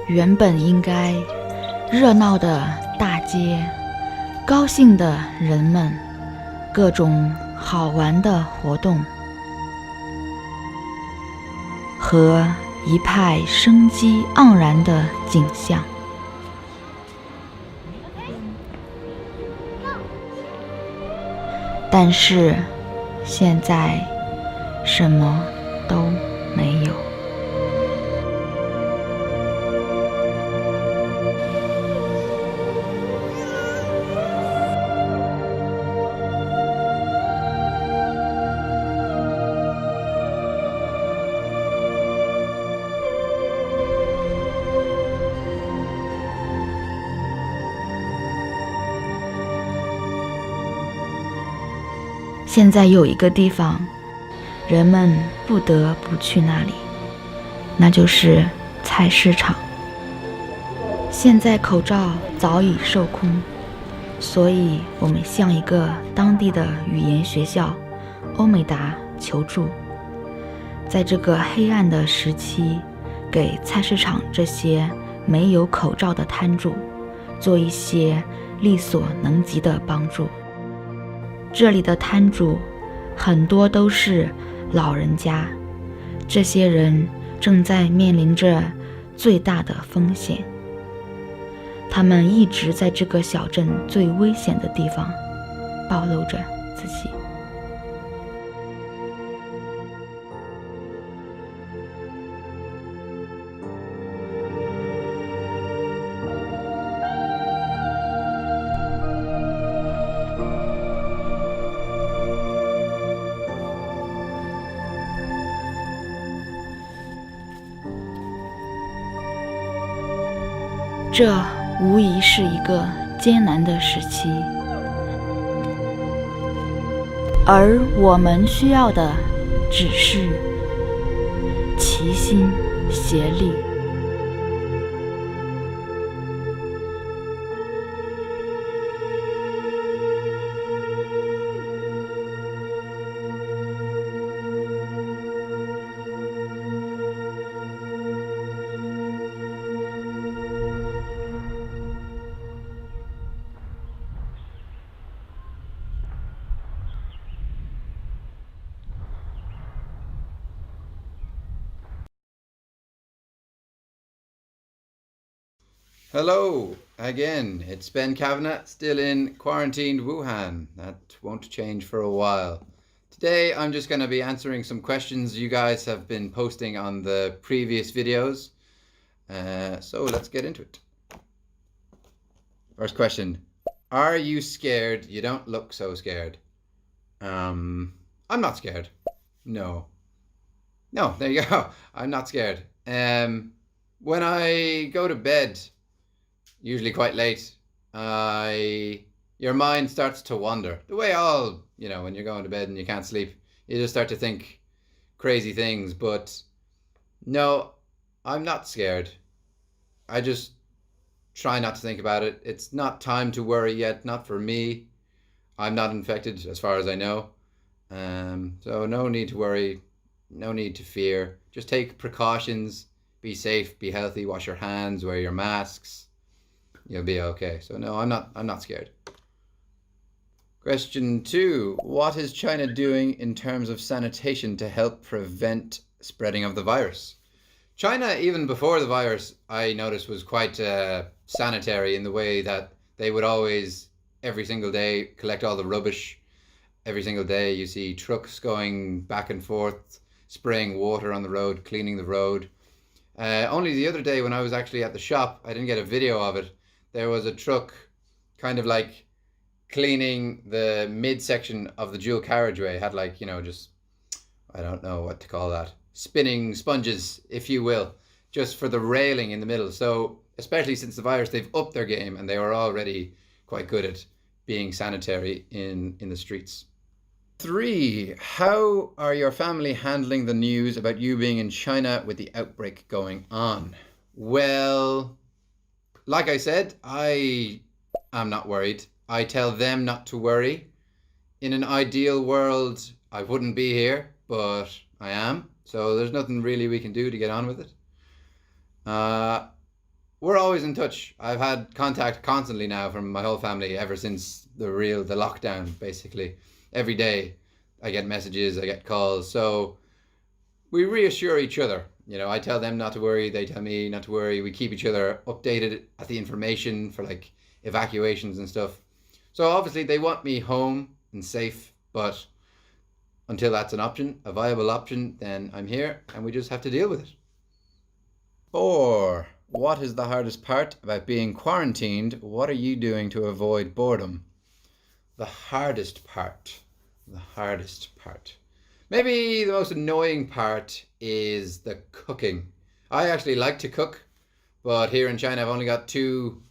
原本应该热闹的大街，高兴的人们，各种好玩的活动，和一派生机盎然的景象，但是现在什么都没有。现在有一个地方，人们不得不去那里，那就是菜市场。现在口罩早已售空，所以我们向一个当地的语言学校欧美达求助，在这个黑暗的时期，给菜市场这些没有口罩的摊主做一些力所能及的帮助。这里的摊主很多都是老人家，这些人正在面临着最大的风险。他们一直在这个小镇最危险的地方暴露着自己。这无疑是一个艰难的时期，而我们需要的只是齐心协力。Hello again, it's Ben Kavanagh, still in quarantined Wuhan. That won't change for a while. Today I'm just going to be answering some questions you guys have been posting on the previous videos. So let's get into it. First question, are you scared? You don't look so scared. I'm not scared. No, there you go. I'm not scared. When I go to bed, usually quite late, your mind starts to wander. The way when you're going to bed and you can't sleep, you just start to think crazy things. But no, I'm not scared. I just try not to think about it. It's not time to worry yet, not for me. I'm not infected as far as I know. So no need to worry, no need to fear. Just take precautions, be safe, be healthy, wash your hands, wear your masks. You'll be okay. So no, I'm not scared. Question 2. What is China doing in terms of sanitation to help prevent spreading of the virus? China, even before the virus, I noticed was quite sanitary in the way that they would always, every single day, collect all the rubbish. Every single day you see trucks going back and forth, spraying water on the road, cleaning the road. Only the other day when I was actually at the shop, I didn't get a video of it, there was a truck kind of like cleaning the midsection of the dual carriageway. It had just, I don't know what to call that, spinning sponges, if you will, just for the railing in the middle. So especially since the virus, they've upped their game and they were already quite good at being sanitary in the streets. 3. How are your family handling the news about you being in China with the outbreak going on? Well, like I said, I am not worried. I tell them not to worry. In an ideal world, I wouldn't be here, but I am. So there's nothing really we can do to get on with it. We're always in touch. I've had contact constantly now from my whole family ever since the lockdown, basically. Every day I get messages, I get calls. So we reassure each other. I tell them not to worry, they tell me not to worry. We keep each other updated at the information for evacuations and stuff. So obviously they want me home and safe, but until that's an option, a viable option, then I'm here and we just have to deal with it. 4. What is the hardest part about being quarantined? What are you doing to avoid boredom? The hardest part. Maybe the most annoying part is the cooking. I actually like to cook, but here in China I've only got two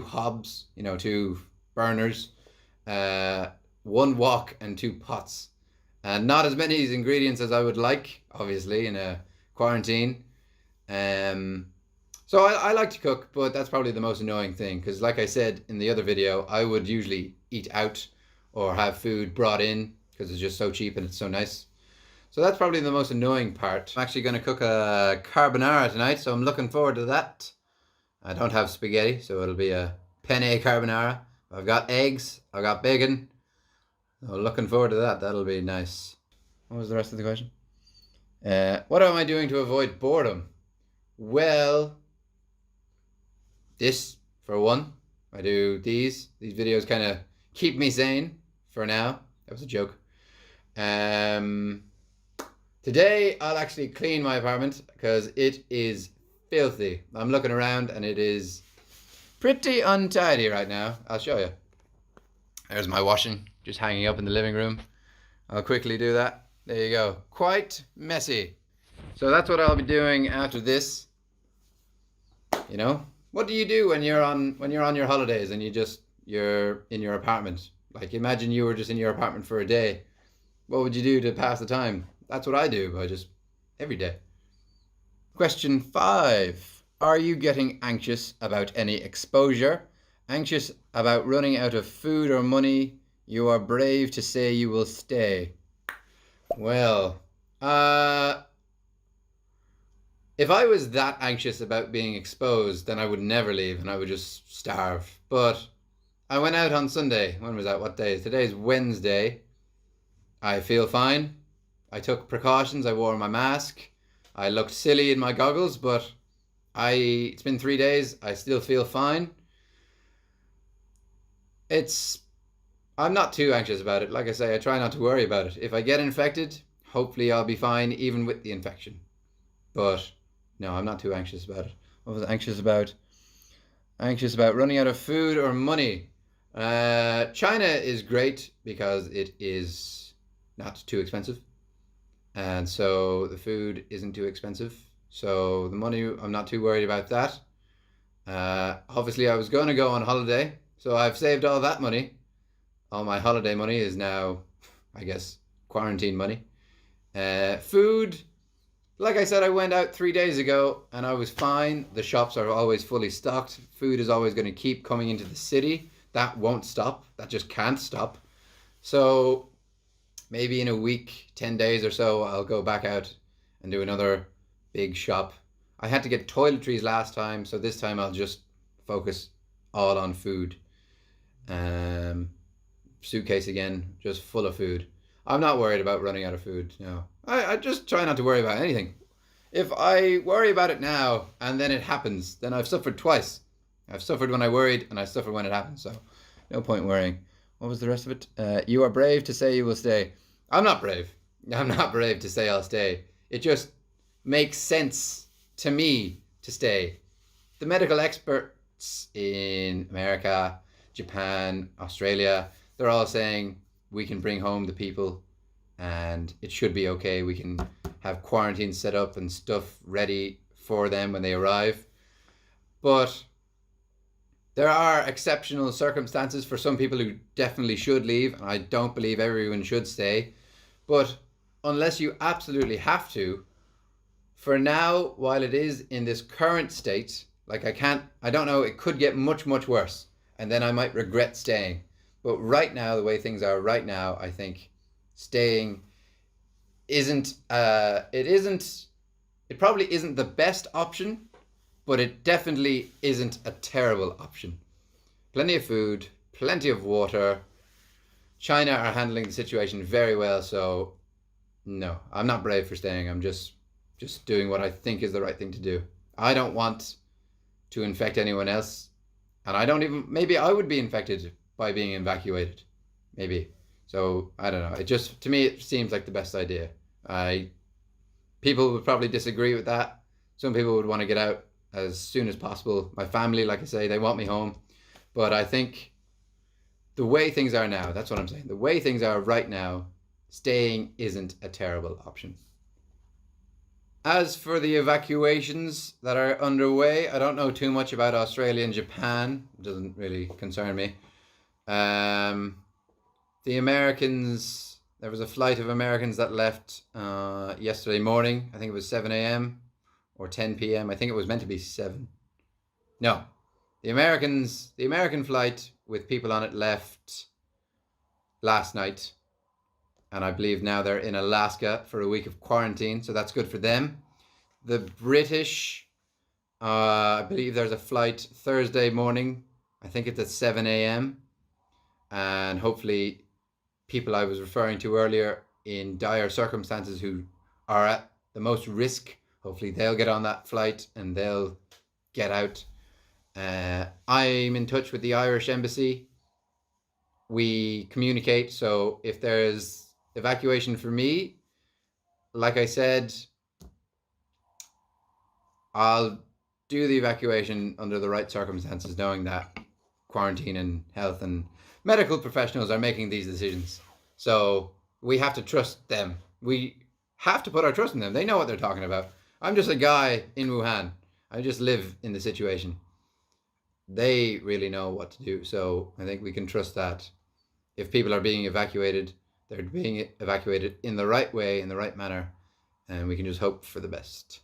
hobs, 2 burners, 1 wok and 2 pots. And not as many ingredients as I would like, obviously, in a quarantine. So I like to cook, but that's probably the most annoying thing, because like I said in the other video, I would usually eat out or have food brought in because it's just so cheap and it's so nice. So that's probably the most annoying part. I'm actually going to cook a carbonara tonight, so I'm looking forward to that. I don't have spaghetti, so it'll be a penne carbonara. I've got eggs, I've got bacon. So looking forward to that. That'll be nice. What was the rest of the question? What am I doing to avoid boredom? Well, this for one. I do these videos kind of keep me sane for now. That was a joke. Today I'll actually clean my apartment because it is filthy. I'm looking around and it is pretty untidy right now. I'll show you. There's my washing just hanging up in the living room. I'll quickly do that. There you go. Quite messy. So that's what I'll be doing after this. What do you do when you're on your holidays and you're in your apartment? Imagine you were just in your apartment for a day. What would you do to pass the time? That's what I do. Every day. Question 5. Are you getting anxious about any exposure? Anxious about running out of food or money? You are brave to say you will stay. Well, if I was that anxious about being exposed, then I would never leave and I would just starve. But I went out on Sunday. When was that? What day? Today's Wednesday. I feel fine. I took precautions. I wore my mask. I looked silly in my goggles, but It's been 3 days. I still feel fine. I'm not too anxious about it. Like I say, I try not to worry about it. If I get infected, hopefully I'll be fine even with the infection. But no, I'm not too anxious about it. What was I anxious about? Anxious about running out of food or money. China is great because it is not too expensive. And so the food isn't too expensive. So the money, I'm not too worried about that. Obviously, I was going to go on holiday. So I've saved all that money. All my holiday money is now, I guess, quarantine money. Food, like I said, I went out 3 days ago and I was fine. The shops are always fully stocked. Food is always going to keep coming into the city. That won't stop. That just can't stop. So maybe in a week, 10 days or so, I'll go back out and do another big shop. I had to get toiletries last time, so this time I'll just focus all on food. Suitcase again, just full of food. I'm not worried about running out of food. No, I just try not to worry about anything. If I worry about it now and then it happens, then I've suffered twice. I've suffered when I worried and I suffered when it happened. So no point worrying. What was the rest of it? You are brave to say you will stay. I'm not brave. I'm not brave to say I'll stay. It just makes sense to me to stay. The medical experts in America, Japan, Australia, they're all saying we can bring home the people and it should be okay. We can have quarantine set up and stuff ready for them when they arrive. But there are exceptional circumstances for some people who definitely should leave. And I don't believe everyone should stay. But unless you absolutely have to, for now, while it is in this current state, like I don't know, it could get much, much worse. And then I might regret staying. But right now, the way things are right now, I think staying it probably isn't the best option, but it definitely isn't a terrible option. Plenty of food, plenty of water. China are handling the situation very well, so no, I'm not brave for staying. I'm just doing what I think is the right thing to do. I don't want to infect anyone else, and maybe I would be infected by being evacuated, maybe. So I don't know. To me, it seems like the best idea. People would probably disagree with that. Some people would want to get out as soon as possible. My family, like I say, they want me home. But I think the way things are now, that's what I'm saying. The way things are right now, staying isn't a terrible option. As for the evacuations that are underway, I don't know too much about Australia and Japan. It doesn't really concern me. The Americans, there was a flight of Americans that left yesterday morning. I think it was 7 a.m. or 10 p.m. I think it was meant to be 7. No, the American flight with people on it left last night. And I believe now they're in Alaska for a week of quarantine. So that's good for them. The British, I believe there's a flight Thursday morning. I think it's at 7 a.m. And hopefully people I was referring to earlier in dire circumstances who are at the most risk, hopefully they'll get on that flight and they'll get out. I'm in touch with the Irish embassy. We communicate, so if there's evacuation for me, like I said, I'll do the evacuation under the right circumstances, knowing that quarantine and health and medical professionals are making these decisions. So we have to trust them. We have to put our trust in them. They know what they're talking about. I'm just a guy in Wuhan. I just live in the situation. They really know what to do. So I think we can trust that if people are being evacuated, they're being evacuated in the right way, in the right manner, and we can just hope for the best.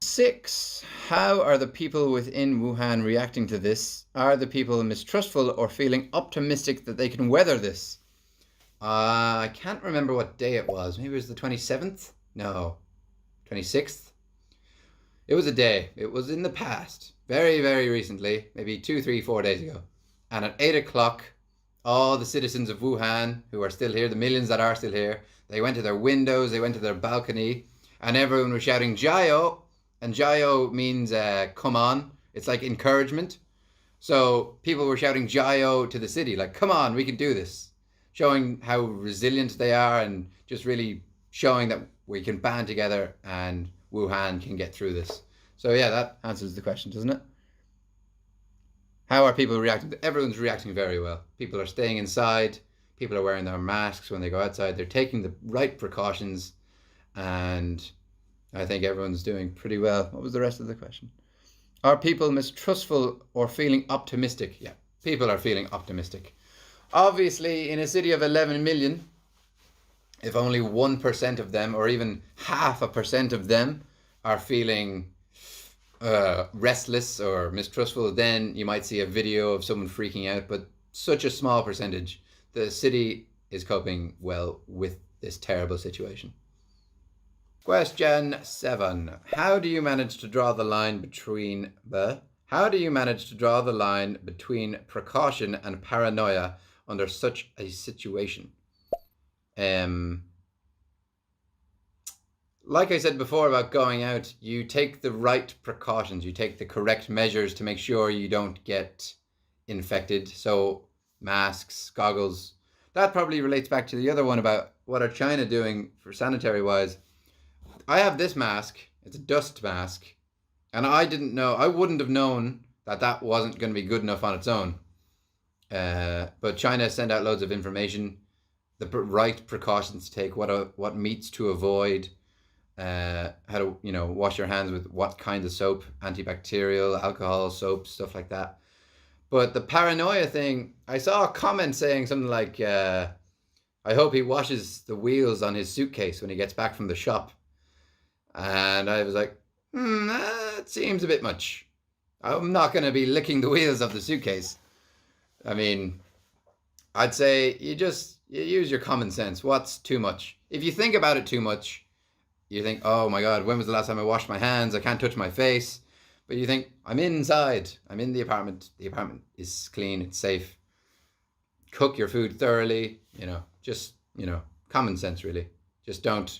6. How are the people within Wuhan reacting to this? Are the people mistrustful or feeling optimistic that they can weather this? I can't remember what day it was. Maybe it was the 27th? No, 26th? It was a day. It was in the past. Very, very recently. Maybe 2, 3, 4 days ago. And at 8 o'clock, all the citizens of Wuhan who are still here, the millions that are still here, they went to their windows, they went to their balcony, and everyone was shouting, "Jiao! and Jayo means come on. It's like encouragement. So people were shouting Jayo to the city, like, come on, we can do this. Showing how resilient they are and just really showing that we can band together and Wuhan can get through this. So yeah, that answers the question, doesn't it? How are people reacting? Everyone's reacting very well. People are staying inside. People are wearing their masks when they go outside. They're taking the right precautions. And I think everyone's doing pretty well. What was the rest of the question? Are people mistrustful or feeling optimistic? Yeah, people are feeling optimistic. Obviously, in a city of 11 million, if only 1% of them, or even 0.5% of them, are feeling restless or mistrustful, then you might see a video of someone freaking out. But such a small percentage, the city is coping well with this terrible situation. Question 7. How do you manage to draw the line between precaution and paranoia under such a situation? Like I said before about going out, you take the right precautions, you take the correct measures to make sure you don't get infected. So masks, goggles. That probably relates back to the other one about what are China doing for sanitary wise. I have this mask, it's a dust mask, and I wouldn't have known that wasn't going to be good enough on its own. But China sent out loads of information, the right precautions to take, what meats to avoid, how to wash your hands with what kind of soap, antibacterial, alcohol, soap, stuff like that. But the paranoia thing, I saw a comment saying something like, I hope he washes the wheels on his suitcase when he gets back from the shop. And I was like, that seems a bit much. I'm not going to be licking the wheels of the suitcase. I mean, I'd say you use your common sense. What's too much? If you think about it too much, you think, oh my God, when was the last time I washed my hands? I can't touch my face. But you think, I'm inside. I'm in the apartment. The apartment is clean. It's safe. Cook your food thoroughly. Common sense, really. Just don't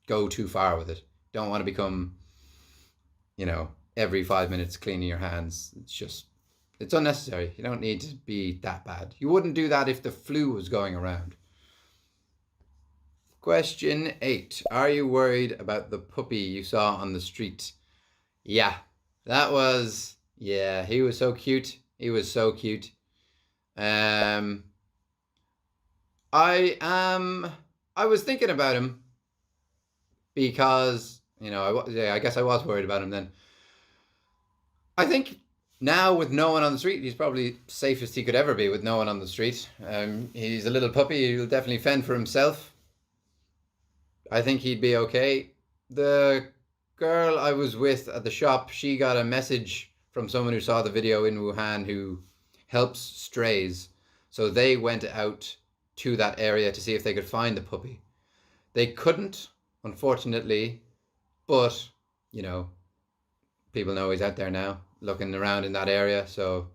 go too far with it. Don't want to become, every 5 minutes cleaning your hands. It's unnecessary. You don't need to be that bad. You wouldn't do that if the flu was going around. Question 8. Are you worried about the puppy you saw on the street? Yeah, he was so cute. He was so cute. I was thinking about him because, I guess I was worried about him then. I think now with no one on the street, he's probably safest he could ever be with no one on the street. He's a little puppy. He'll definitely fend for himself. I think he'd be okay. The girl I was with at the shop, she got a message from someone who saw the video in Wuhan who helps strays. So they went out to that area to see if they could find the puppy. They couldn't, unfortunately, but, people know he's out there now, looking around in that area, so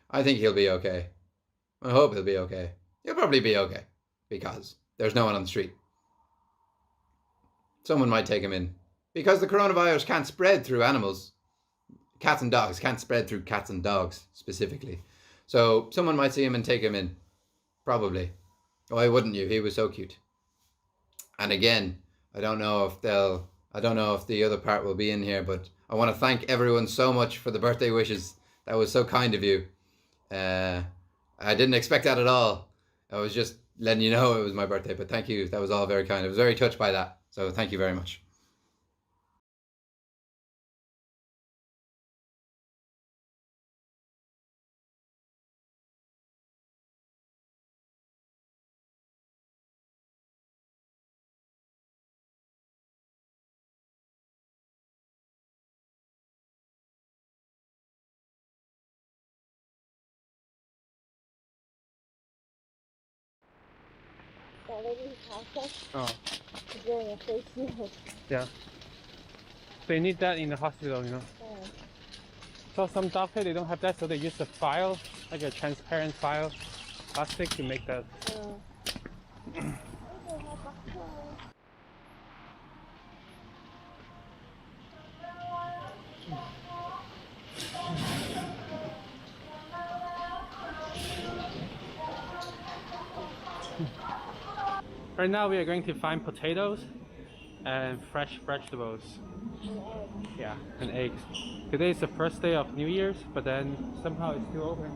I think he'll be okay. I hope he'll be okay. He'll probably be okay, because there's no one on the street. Someone might take him in. Because the coronavirus can't spread through animals. Cats and dogs can't spread through cats and dogs, specifically. So someone might see him and take him in. Probably. Why wouldn't you? He was so cute. And again, I don't know if the other part will be in here, but I want to thank everyone so much for the birthday wishes. That was so kind of you. I didn't expect that at all. I was just letting you know it was my birthday, but thank you. That was all very kind. I was very touched by that. So thank you very much. Oh. Yeah. They need that in the hospital, So some doctors, they don't have that, so they use a file, like a transparent file, plastic, to make that. Right now we are going to find potatoes and fresh vegetables. Yeah, and eggs. Today is the first day of New Year's, but then somehow it's still open.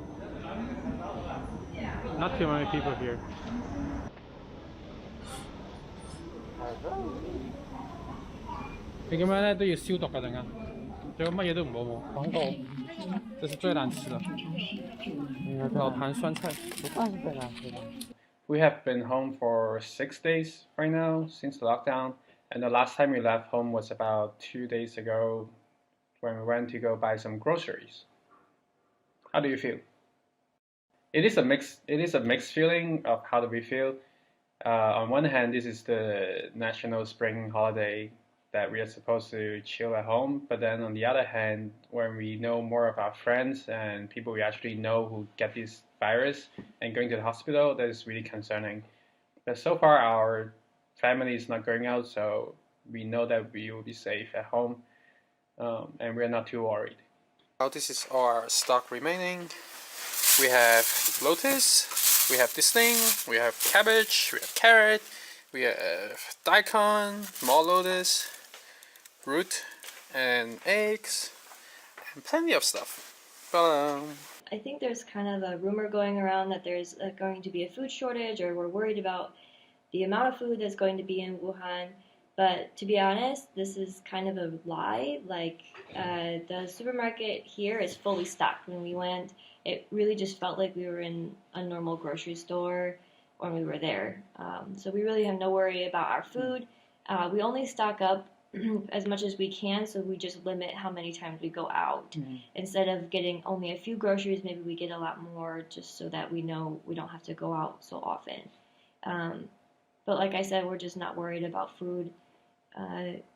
Not too many people here.你咁樣咧都要消毒㗎，陣間，最好乜嘢都唔好冇。廣告，這是最難吃的。老盤酸菜，We have been home for 6 days right now since the lockdown, and the last time we left home was about 2 days ago when we went to go buy some groceries. How do you feel? It is a mixed feeling of how do we feel. On one hand, this is the national spring holiday that we are supposed to chill at home, but then on the other hand, when we know more of our friends and people we actually know who get this virus and going to the hospital, that is really concerning. But so far our family is not going out, so we know that we will be safe at home, and we're not too worried. Now this is our stock remaining. We have lettuce, we have this thing, we have cabbage, we have carrot, we have daikon, more lettuce, root, and eggs, and plenty of stuff. I think there's kind of a rumor going around that there's going to be a food shortage, or we're worried about the amount of food that's going to be in Wuhan. But to be honest, this is kind of a lie. Like, the supermarket here is fully stocked. When we went, it really just felt like we were in a normal grocery store when we were there. So we really have no worry about our food. We only stock up as much as we can, so we just limit how many times we go out. Instead of getting only a few groceries, maybe we get a lot more, just so that we know we don't have to go out so often. But like I said, we're just not worried about food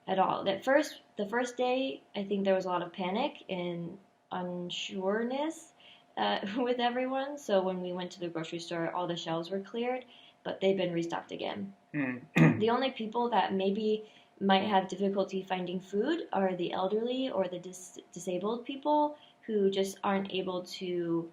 at all. The first day, I think there was a lot of panic and unsureness with everyone. So when we went to the grocery store, all the shelves were cleared, but they've been restocked again. The only people that maybe might have difficulty finding food are the elderly or the disabled people who just aren't able to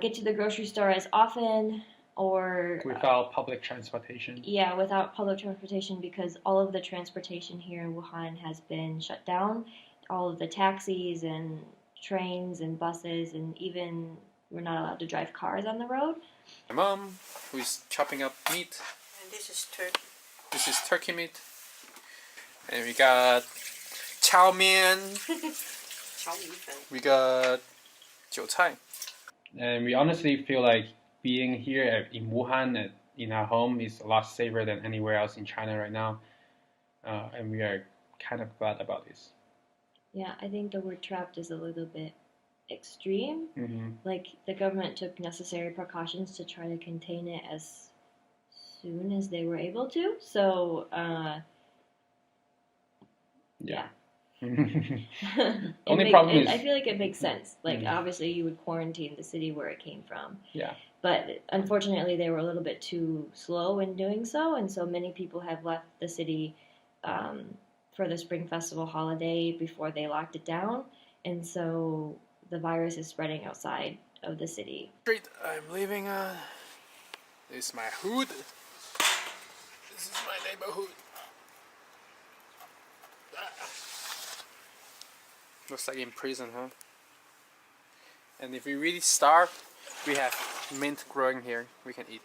get to the grocery store as often, or without public transportation. Yeah, without public transportation, because all of the transportation here in Wuhan has been shut down. All of the taxis and trains and buses, and even we're not allowed to drive cars on the road. My mom, who is chopping up meat. And this is turkey. This is turkey meat. And we got chow mein. We got 韭菜. And we honestly feel like being here in Wuhan in our home is a lot safer than anywhere else in China right now. And we are kind of glad about this. Yeah, I think the word trapped is a little bit extreme. Like, the government took necessary precautions to try to contain it as soon as they were able to. So, yeah. Only problem is, I feel like it makes sense. Like, obviously you would quarantine the city where it came from. Yeah. But unfortunately they were a little bit too slow in doing so, and so many people have left the city for the Spring Festival holiday before they locked it down, and so the virus is spreading outside of the city. Street I'm living on. This is my hood. This is my neighborhood. Looks like in prison, huh? And if we really starve, we have mint growing here we can eat.